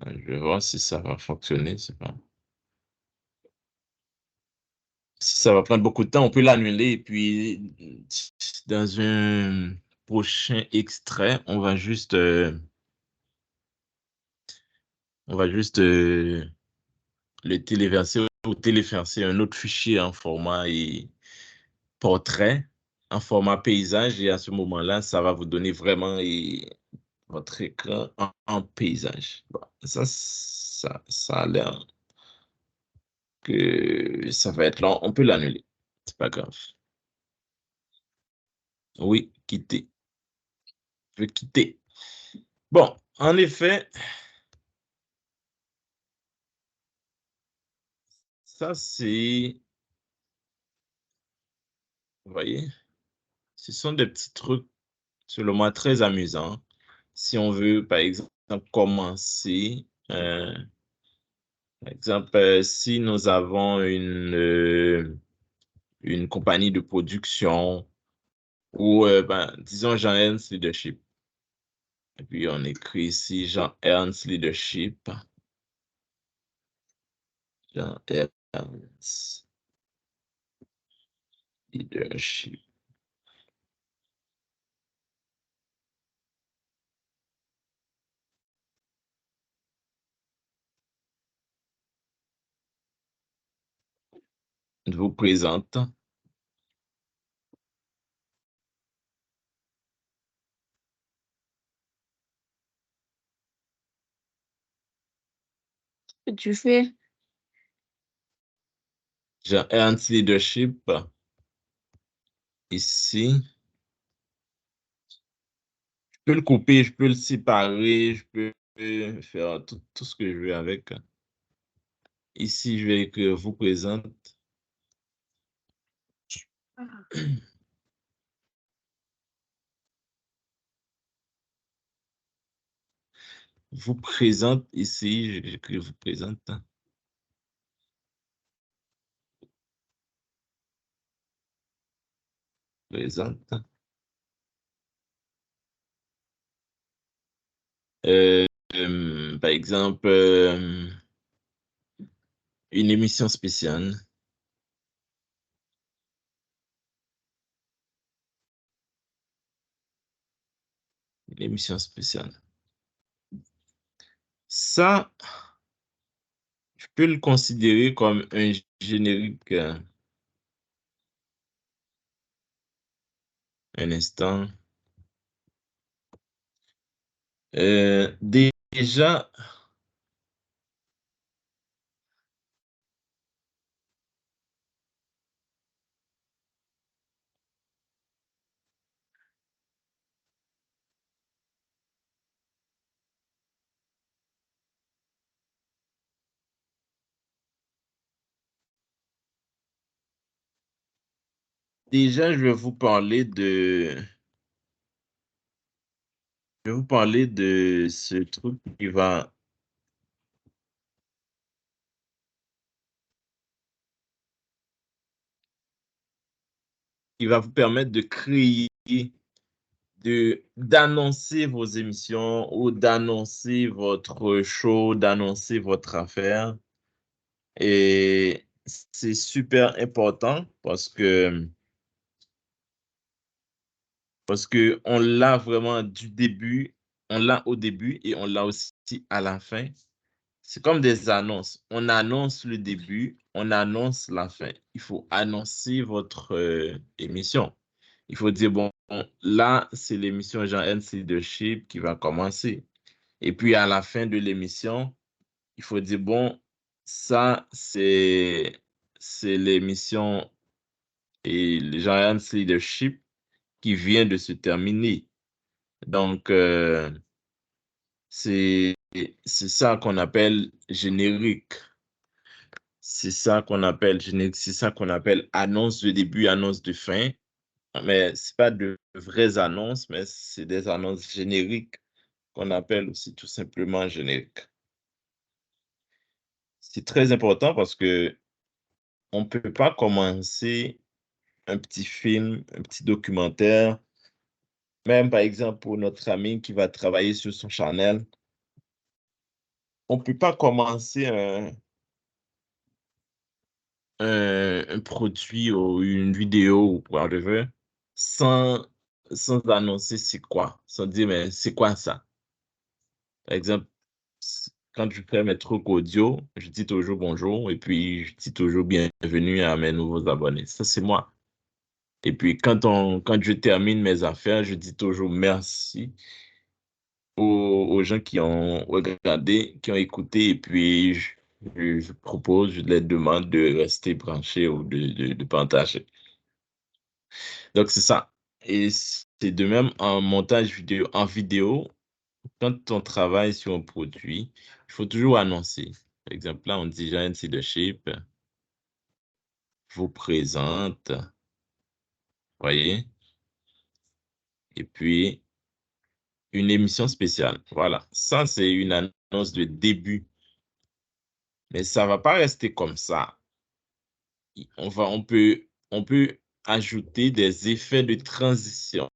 Je vais voir si ça va fonctionner. C'est pas... Si ça va prendre beaucoup de temps, on peut l'annuler. Et puis, dans un prochain extrait, on va juste le téléverser ou téléverser un autre fichier en format portrait, en format paysage. Et à ce moment-là, ça va vous donner vraiment votre écran en paysage. Bon, ça a l'air que ça va être long. On peut l'annuler. C'est pas grave. Oui, quitter. Je vais quitter. Bon, en effet, ça c'est, vous voyez, ce sont des petits trucs, selon moi, très amusants. Si on veut, par exemple, commencer, par exemple, si nous avons une compagnie de production ou, disons, Jean-Ernst Leadership. Et puis, on écrit ici Jean-Ernst Leadership. Jean-Ernst Leadership. Je vous présente. Que tu fais? Jean-Ernst Leadership. Ici. Je peux le couper, je peux le séparer, je peux faire tout ce que je veux avec. Ici, je vais écrire vous présente. Vous présente ici, j'écris vous présente. Présente. Euh, Par exemple, une émission spéciale. Une émission spéciale. Ça, je peux le considérer comme un générique. Un instant. Déjà, je vais vous parler de ce truc qui va vous permettre de créer, d'annoncer vos émissions ou d'annoncer votre show, d'annoncer votre affaire. Et c'est super important parce que on l'a vraiment du début, on l'a au début et on l'a aussi à la fin. C'est comme des annonces. On annonce le début, on annonce la fin. Il faut annoncer votre émission. Il faut dire, bon, là, c'est l'émission Jean Hens Leadership qui va commencer. Et puis, à la fin de l'émission, il faut dire, bon, ça, c'est l'émission et le Jean Hens Leadership qui vient de se terminer. Donc, c'est ça qu'on appelle générique. C'est ça qu'on appelle générique, c'est ça qu'on appelle annonce de début, annonce de fin. Mais ce n'est pas de vraies annonces, mais c'est des annonces génériques qu'on appelle aussi tout simplement génériques. C'est très important parce que on ne peut pas commencer un petit film, un petit documentaire, même par exemple pour notre ami qui va travailler sur son channel, on ne peut pas commencer un produit ou une vidéo ou whatever sans, sans annoncer c'est quoi, sans dire mais c'est quoi ça? Par exemple, quand je fais mes trucs audio, je dis toujours bonjour et puis je dis toujours bienvenue à mes nouveaux abonnés. Ça, c'est moi. Et puis quand je termine mes affaires, je dis toujours merci aux gens qui ont regardé, qui ont écouté et puis je propose, je les demande de rester branchés ou de partager. Donc, c'est ça. Et c'est de même en montage vidéo. En vidéo, quand on travaille sur un produit, il faut toujours annoncer. Par exemple, là, on dit Giant Leadership vous présente, voyez, et puis une émission spéciale. Voilà, ça, c'est une annonce de début. Mais ça ne va pas rester comme ça. On peut ajouter des effets de transition.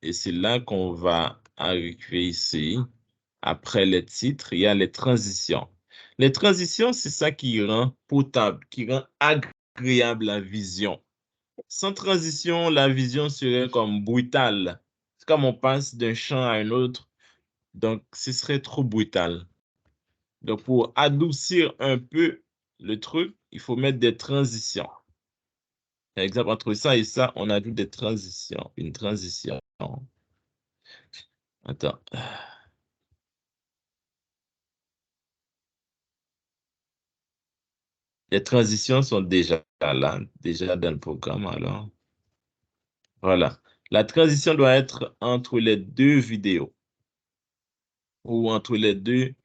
Et c'est là qu'on va arriver ici. Après les titres, il y a les transitions. Les transitions, c'est ça qui rend potable, qui rend agréable la vision. Sans transition, la vision serait comme brutale. C'est comme on passe d'un champ à un autre. Donc, ce serait trop brutal. Donc, pour adoucir un peu le truc, il faut mettre des transitions. Par exemple, entre ça et ça, on ajoute des transitions. Une transition. Attends. Les transitions sont déjà là, déjà dans le programme, alors. Voilà. La transition doit être entre les deux vidéos ou entre les deux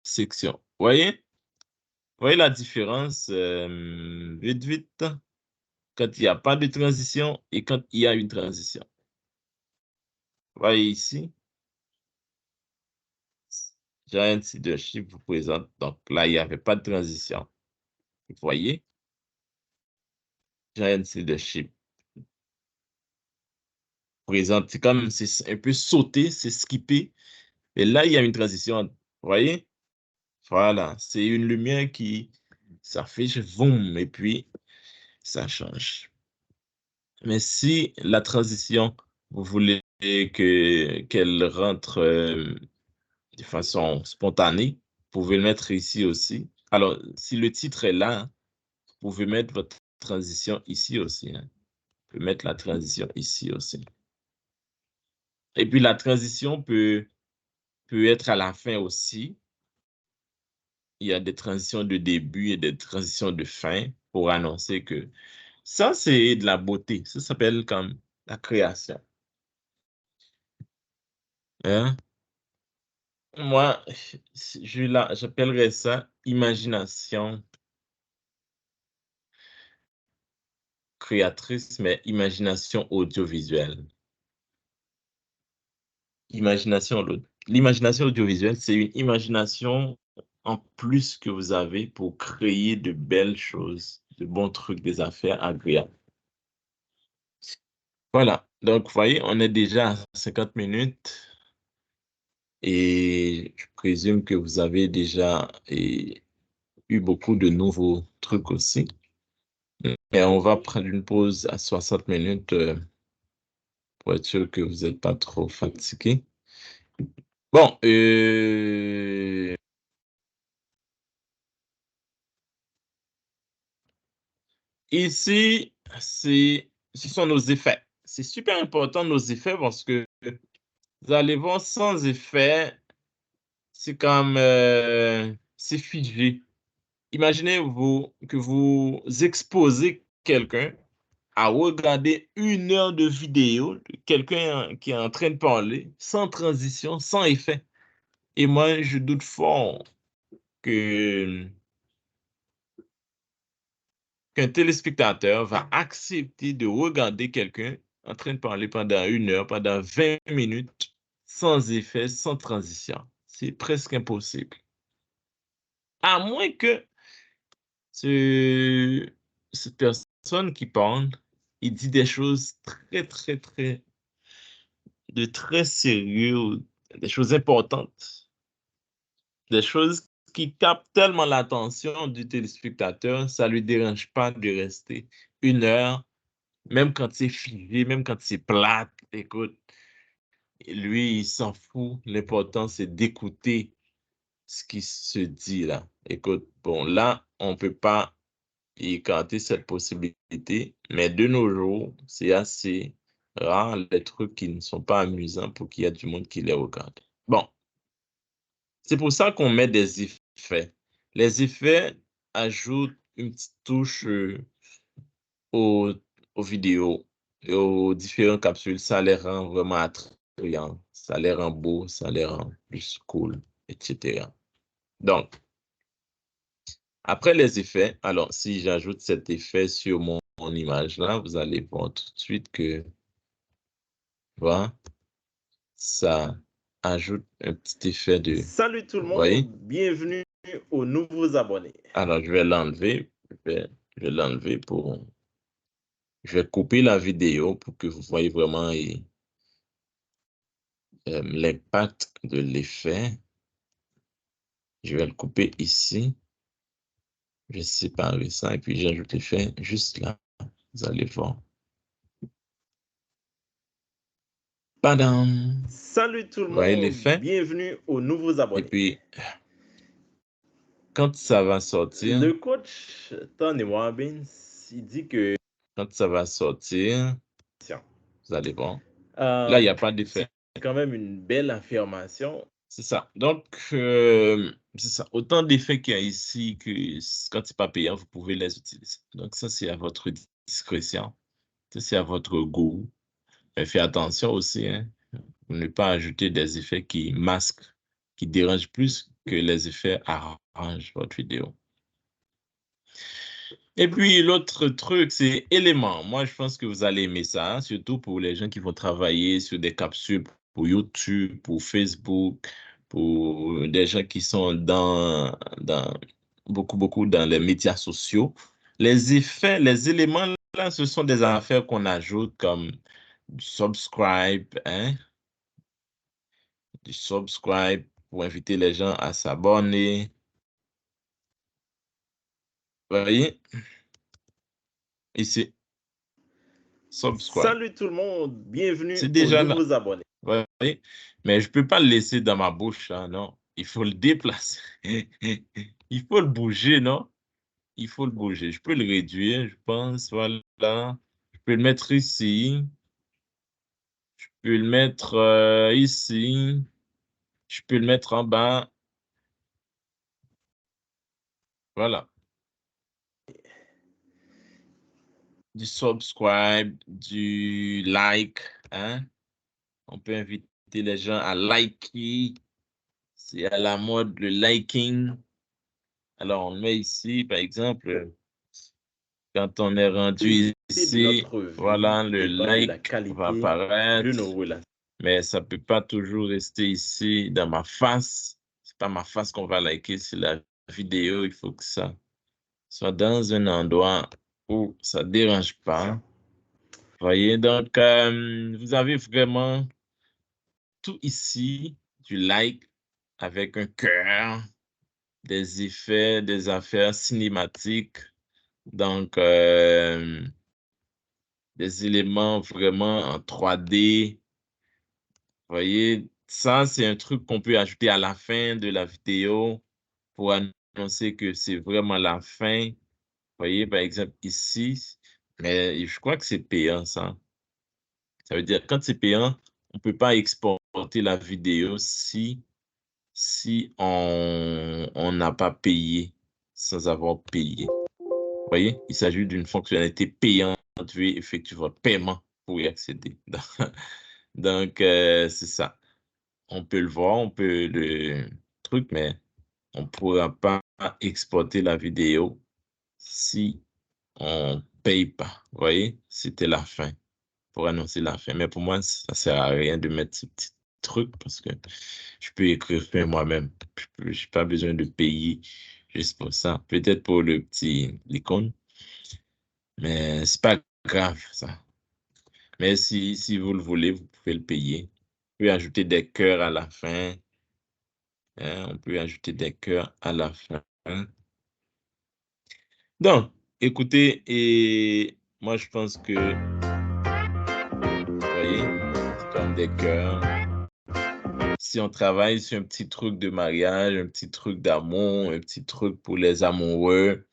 sections. Voyez la différence? Vite, vite. Quand il n'y a pas de transition et quand il y a une transition. Voyez ici, Giant Leadership vous présente. Donc là, il n'y avait pas de transition. Vous voyez? Giant Leadership présente. C'est comme, c'est un peu sauté, c'est skippé. Et là, il y a une transition. Vous voyez? Voilà. C'est une lumière qui s'affiche, boum, et puis ça change. Mais si la transition, vous voulez qu'elle rentre de façon spontanée, vous pouvez le mettre ici aussi. Alors, si le titre est là, hein, vous pouvez mettre votre transition ici aussi, hein. Vous pouvez mettre la transition ici aussi. Et puis, la transition peut être à la fin aussi. Il y a des transitions de début et des transitions de fin pour annoncer que ça, c'est de la beauté. Ça s'appelle comme la création. Hein? Moi, j'appellerais ça imagination créatrice, mais imagination audiovisuelle. L'imagination audiovisuelle, c'est une imagination en plus que vous avez pour créer de belles choses, de bons trucs, des affaires agréables. Voilà. Donc, vous voyez, on est déjà à 50 minutes et je présume que vous avez déjà eu beaucoup de nouveaux trucs aussi. Et on va prendre une pause à 60 minutes pour être sûr que vous n'êtes pas trop fatigué. Bon, ici, ce sont nos effets. C'est super important nos effets parce que vous allez voir sans effet, c'est comme, c'est figé. Imaginez que vous exposez quelqu'un à regarder 1 heure de vidéo de quelqu'un qui est en train de parler, sans transition, sans effet. Et moi, je doute fort que qu'un téléspectateur va accepter de regarder quelqu'un en train de parler pendant 1 heure, pendant 20 minutes, sans effet, sans transition. C'est presque impossible. À moins que ce, cette personne qui parle, il dit des choses de très sérieux, des choses importantes, des choses qui captent tellement l'attention du téléspectateur, ça ne lui dérange pas de rester 1 heure, même quand c'est figé, même quand c'est plate. Écoute, lui, il s'en fout. L'important, c'est d'écouter ce qui se dit là. Écoute, bon, là, on ne peut pas écarter cette possibilité, mais de nos jours, c'est assez rare les trucs qui ne sont pas amusants pour qu'il y ait du monde qui les regarde. Bon, c'est pour ça qu'on met des effets. Les effets ajoutent une petite touche aux, aux vidéos et aux différentes capsules. Ça les rend vraiment attrayants, ça les rend beaux, ça les rend plus cool, etc. Donc, après les effets, alors si j'ajoute cet effet sur mon image là, vous allez voir tout de suite que voilà, ça ajoute un petit effet de... Salut tout le Vous monde, voyez? bienvenue aux nouveaux abonnés. Alors, je vais l'enlever. Je vais l'enlever pour... Je vais couper la vidéo pour que vous voyez vraiment l'impact de l'effet. Je vais le couper ici. Je vais séparer ça et puis j'ajoute l'effet juste là. Vous allez voir. Padam! Salut tout le Vous voyez monde, l'effet? bienvenue aux nouveaux Et abonnés. puis, quand ça va sortir, Le coach Tony Robbins, il dit que quand ça va sortir, tiens, vous allez voir. Là, il n'y a pas d'effet. c'est quand même une belle affirmation. C'est ça. Donc, c'est ça. Autant d'effets qu'il y a ici que quand c'est pas payant, vous pouvez les utiliser. Donc, ça, c'est à votre discrétion. Ça, c'est à votre goût. Mais faites attention aussi, hein, pour ne pas ajouter des effets qui masquent, qui dérangent plus que les effets arrangent votre vidéo. Et puis, l'autre truc, c'est éléments. Moi, je pense que vous allez aimer ça, hein, surtout pour les gens qui vont travailler sur des capsules pour YouTube, pour Facebook, pour des gens qui sont beaucoup dans les médias sociaux. Les effets, les éléments, là, ce sont des affaires qu'on ajoute comme du subscribe, hein, du subscribe pour inviter les gens à s'abonner. Vous voyez? Ici. subscribe. Salut tout le monde, bienvenue C'est aux déjà là. nouveaux abonnés. Ouais, mais je peux pas le laisser dans ma bouche, hein, non. Il faut le déplacer. Il faut le bouger, non? Il faut le bouger. Je peux le réduire, je pense, voilà. Je peux le mettre ici. Je peux le mettre ici. Je peux le mettre en bas. Voilà. Du subscribe, du like, hein. On peut inviter les gens à liker. C'est à la mode le liking. Alors, on le met ici, par exemple, quand on est rendu De ici, notre vie voilà, le dépend de la like va qualité de apparaître, nos relations. mais ça peut pas toujours rester ici dans ma face. C'est pas ma face qu'on va liker sur la vidéo. Il faut que ça soit dans un endroit où ça dérange pas. Voyez, donc, vous avez vraiment tout ici, du like avec un cœur, des effets, des affaires cinématiques. Donc, des éléments vraiment en 3D. Vous voyez, ça, c'est un truc qu'on peut ajouter à la fin de la vidéo pour annoncer que c'est vraiment la fin. Vous voyez, par exemple, ici, mais je crois que c'est payant, ça. Ça veut dire, quand c'est payant, on ne peut pas exporter la vidéo si on n'a pas payé, sans avoir payé. Vous voyez, il s'agit d'une fonctionnalité payante. Vous devez effectuer votre paiement pour y accéder. Donc, c'est ça. On peut le voir, on peut le truc, mais on ne pourra pas exporter la vidéo si on ne paye pas. Vous voyez, c'était la fin, pour annoncer la fin. Mais pour moi, ça ne sert à rien de mettre ce petit truc parce que je peux écrire fin moi-même. Je n'ai pas besoin de payer juste pour ça. Peut-être pour le petit l'icône, mais c'est pas grave, ça. Mais si vous le voulez, vous pouvez le payer. Vous pouvez ajouter des cœurs à la fin. Hein, on peut ajouter des cœurs à la fin. Donc, écoutez, et moi, je pense que, vous voyez, c'est comme des cœurs. Si on travaille sur un petit truc de mariage, un petit truc d'amour, un petit truc pour les amoureux,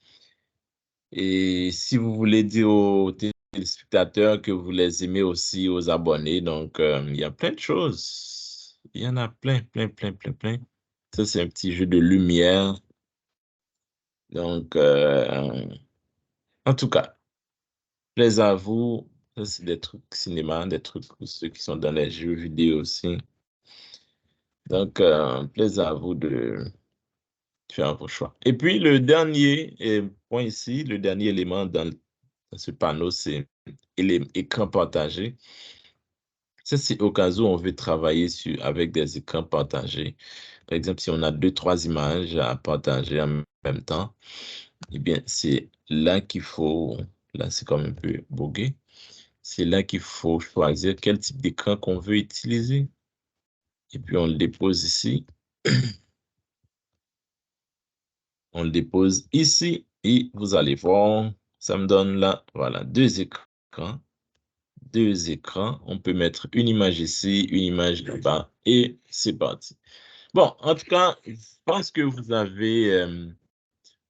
et si vous voulez dire aux téléspectateurs que vous les aimez aussi, aux abonnés, donc il y a plein de choses. Il y en a plein, plein, plein, plein, plein. Ça, c'est un petit jeu de lumière. Donc, en tout cas, plaise à vous. Ça, c'est des trucs cinéma, des trucs pour ceux qui sont dans les jeux vidéo aussi. Donc, plaise à vous de faire vos choix. Et puis, le dernier point ici, le dernier élément dans ce panneau, c'est l'écran partagé. Ça, c'est au cas où on veut travailler avec des écrans partagés. Par exemple, si on a 2, 3 images à partager en même temps, eh bien, c'est là qu'il faut, là, c'est comme un peu bugué. C'est là qu'il faut choisir quel type d'écran qu'on veut utiliser. Et puis, on le dépose ici. On le dépose ici et vous allez voir, ça me donne là, voilà, 2 écrans. 2 écrans. On peut mettre une image ici, une image là-bas et c'est parti. Bon, en tout cas, je pense que vous avez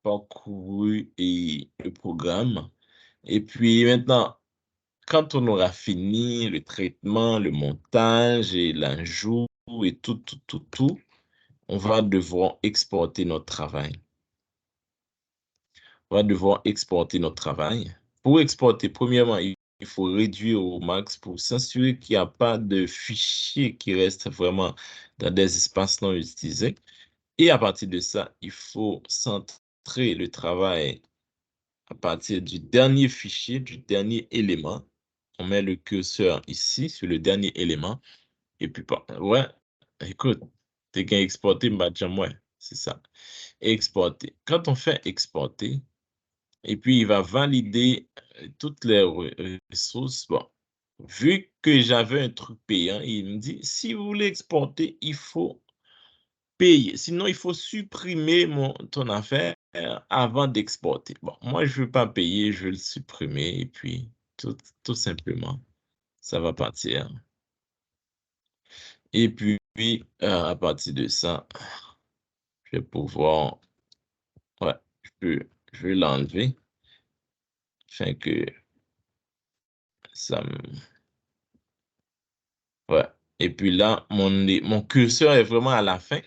parcouru le programme. Et puis maintenant, quand on aura fini le traitement, le montage et l'ajout et tout, on va devoir exporter notre travail. On va devoir exporter notre travail. Pour exporter, premièrement, il faut réduire au max pour s'assurer qu'il n'y a pas de fichiers qui restent vraiment dans des espaces non utilisés. Et à partir de ça, il faut centrer le travail à partir du dernier fichier, du dernier élément. On met le curseur ici sur le dernier élément. Et puis, ouais, écoute, t'es qu'à exporter, ouais, c'est ça. Exporter. Quand on fait exporter, et puis il va valider toutes les ressources. Bon, vu que j'avais un truc payant, il me dit, si vous voulez exporter, il faut payer. Sinon, il faut supprimer ton affaire avant d'exporter. Bon, moi, je ne veux pas payer, je veux le supprimer et puis Tout simplement, ça va partir. Et puis, à partir de ça, je vais pouvoir, ouais, je vais l'enlever afin que ça me, ouais. Et puis là, mon curseur est vraiment à la fin.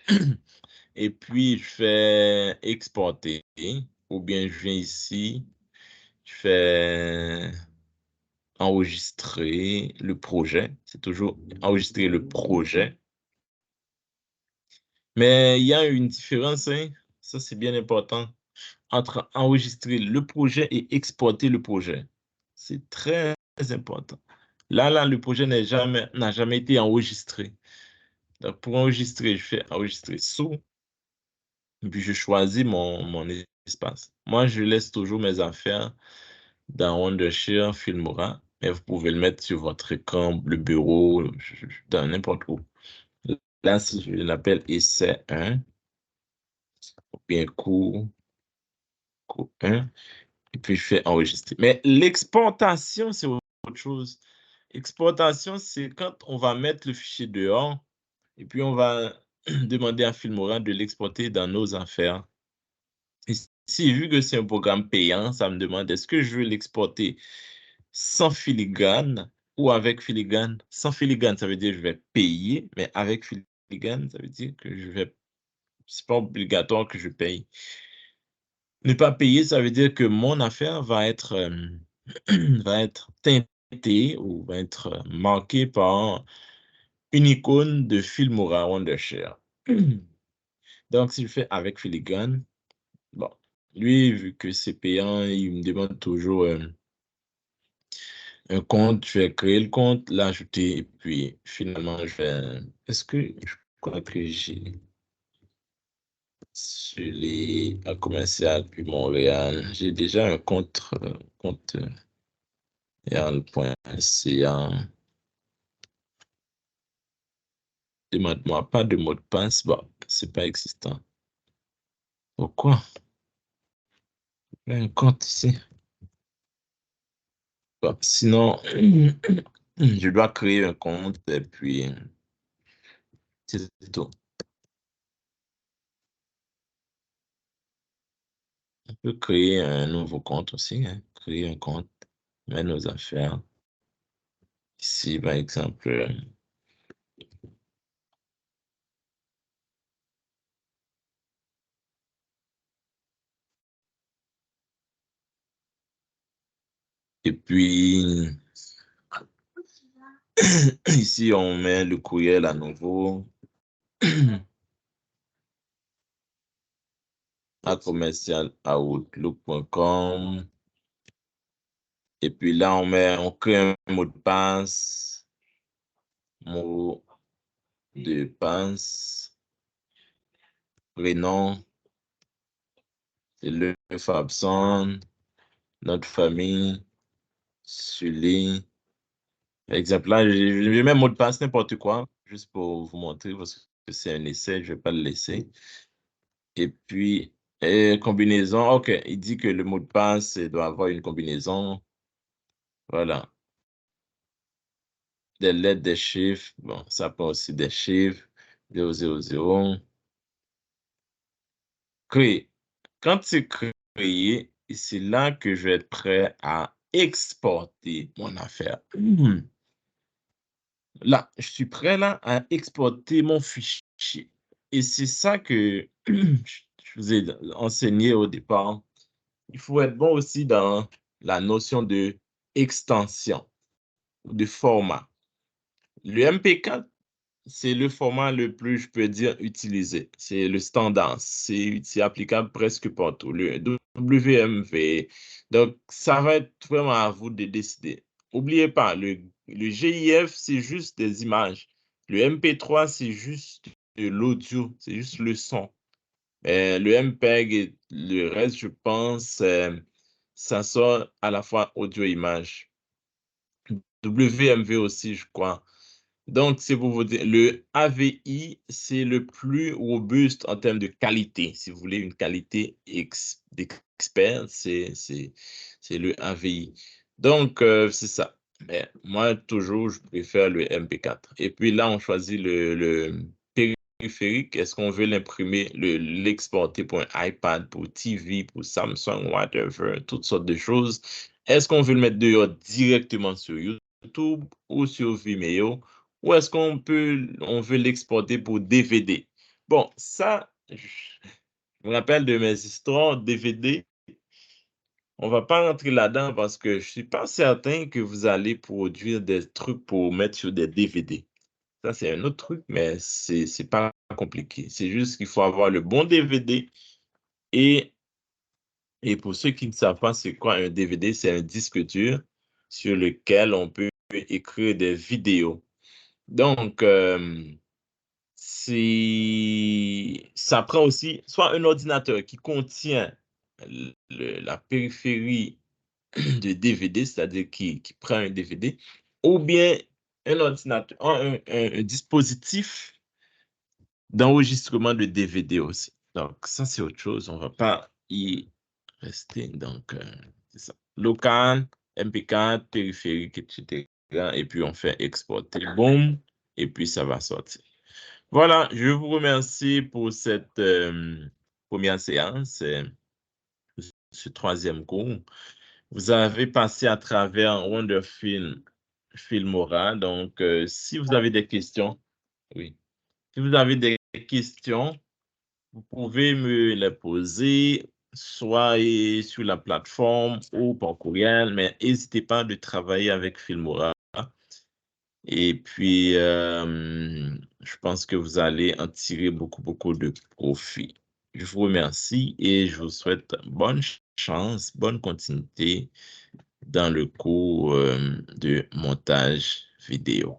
Et puis, je fais exporter, ou bien je viens ici, je fais enregistrer le projet. C'est toujours enregistrer le projet. Mais il y a une différence, hein, ça c'est bien important, entre enregistrer le projet et exporter le projet. C'est très important. Là, le projet n'a jamais été enregistré. Donc, pour enregistrer, je fais enregistrer sous, et puis je choisis mon espace. Moi, je laisse toujours mes affaires dans Wondershare Filmora, mais vous pouvez le mettre sur votre écran, le bureau, dans n'importe où. Là, si je l'appelle essai 1, ou bien cours 1, et puis je fais enregistrer. Mais l'exportation, c'est autre chose. Exportation, c'est quand on va mettre le fichier dehors, et puis on va demander à Filmora de l'exporter dans nos affaires. Ici, vu que c'est un programme payant, ça me demande est-ce que je veux l'exporter sans filigrane ou avec filigrane. Sans filigrane, ça veut dire que je vais payer, mais avec filigrane, ça veut dire que je vais. C'est pas obligatoire que je paye. Ne pas payer, ça veut dire que mon affaire va être, va être teintée ou va être marquée par une icône de Filmora Wondershare. Donc, si je fais avec filigrane, bon, lui, vu que c'est payant, il me demande toujours un compte, je vais créer le compte, l'ajouter, et puis finalement, je vais. Est-ce que je crois que j'ai sur les à commercial puis Montréal, j'ai déjà un compte real.ca. Demande-moi pas de mot de passe, bon, c'est pas existant. Pourquoi? Il y a un compte ici. Bon, sinon, je dois créer un compte et puis c'est tout. On peut créer un nouveau compte aussi, hein. Créer un compte, mettre nos affaires. Ici, par exemple, et puis ici, on met le courriel à nouveau à commercial@outlook.com. Et puis là, on crée un mot de passe, mot de passe, prénom, c'est le Fabson, notre famille, Sully. Par exemple, là, je mets mot de passe, n'importe quoi, juste pour vous montrer, parce que c'est un essai, je ne vais pas le laisser. Et puis, combinaison, OK, il dit que le mot de passe doit avoir une combinaison. Voilà. Des lettres, des chiffres, bon, ça peut aussi des chiffres, 000. Créer. Quand c'est créé, c'est là que je vais être prêt à exporter mon affaire. Là, je suis prêt là à exporter mon fichier. Et c'est ça que je vous ai enseigné au départ. Il faut être bon aussi dans la notion de extension, de format. Le MP4, c'est le format le plus, je peux dire, utilisé. C'est le standard. C'est applicable presque partout. Le WMV. Donc, ça va être vraiment à vous de décider. N'oubliez pas, le GIF, c'est juste des images. Le MP3, c'est juste de l'audio. C'est juste le son. Le MPEG et le reste, je pense, ça sort à la fois audio-image. WMV aussi, je crois. Donc, c'est pour vous dire, le AVI, c'est le plus robuste en termes de qualité. Si vous voulez une qualité d'expert, c'est le AVI. Donc, c'est ça. Mais moi, toujours, je préfère le MP4. Et puis là, on choisit le périphérique. Est-ce qu'on veut l'imprimer, l'exporter pour un iPad, pour TV, pour Samsung, whatever, toutes sortes de choses. Est-ce qu'on veut le mettre dehors directement sur YouTube ou sur Vimeo? Ou est-ce on veut l'exporter pour DVD? Bon, ça, je me rappelle de mes histoires DVD. On va pas rentrer là-dedans parce que je suis pas certain que vous allez produire des trucs pour mettre sur des DVD. Ça, c'est un autre truc, mais c'est pas compliqué. C'est juste qu'il faut avoir le bon DVD et, et pour ceux qui ne savent pas c'est quoi un DVD, c'est un disque dur sur lequel on peut écrire des vidéos. Donc, ça prend aussi soit un ordinateur qui contient la périphérie de DVD, c'est-à-dire qui prend un DVD, ou bien un ordinateur, un dispositif d'enregistrement de DVD aussi. Donc, ça, c'est autre chose. On ne va pas y rester. Donc, c'est ça. Local, MP4, périphérique, etc. Et puis, on fait exporter. Boum. Et puis, ça va sortir. Voilà, je vous remercie pour cette première séance, ce troisième cours. Vous avez passé à travers Wonderfilm Filmora. Donc, si vous avez des questions, oui, si vous avez des questions, vous pouvez me les poser, soit sur la plateforme ou par courriel, mais n'hésitez pas de travailler avec Filmora. Et puis, je pense que vous allez en tirer beaucoup, beaucoup de profit. Je vous remercie et je vous souhaite bonne chance, bonne continuité dans le cours de montage vidéo.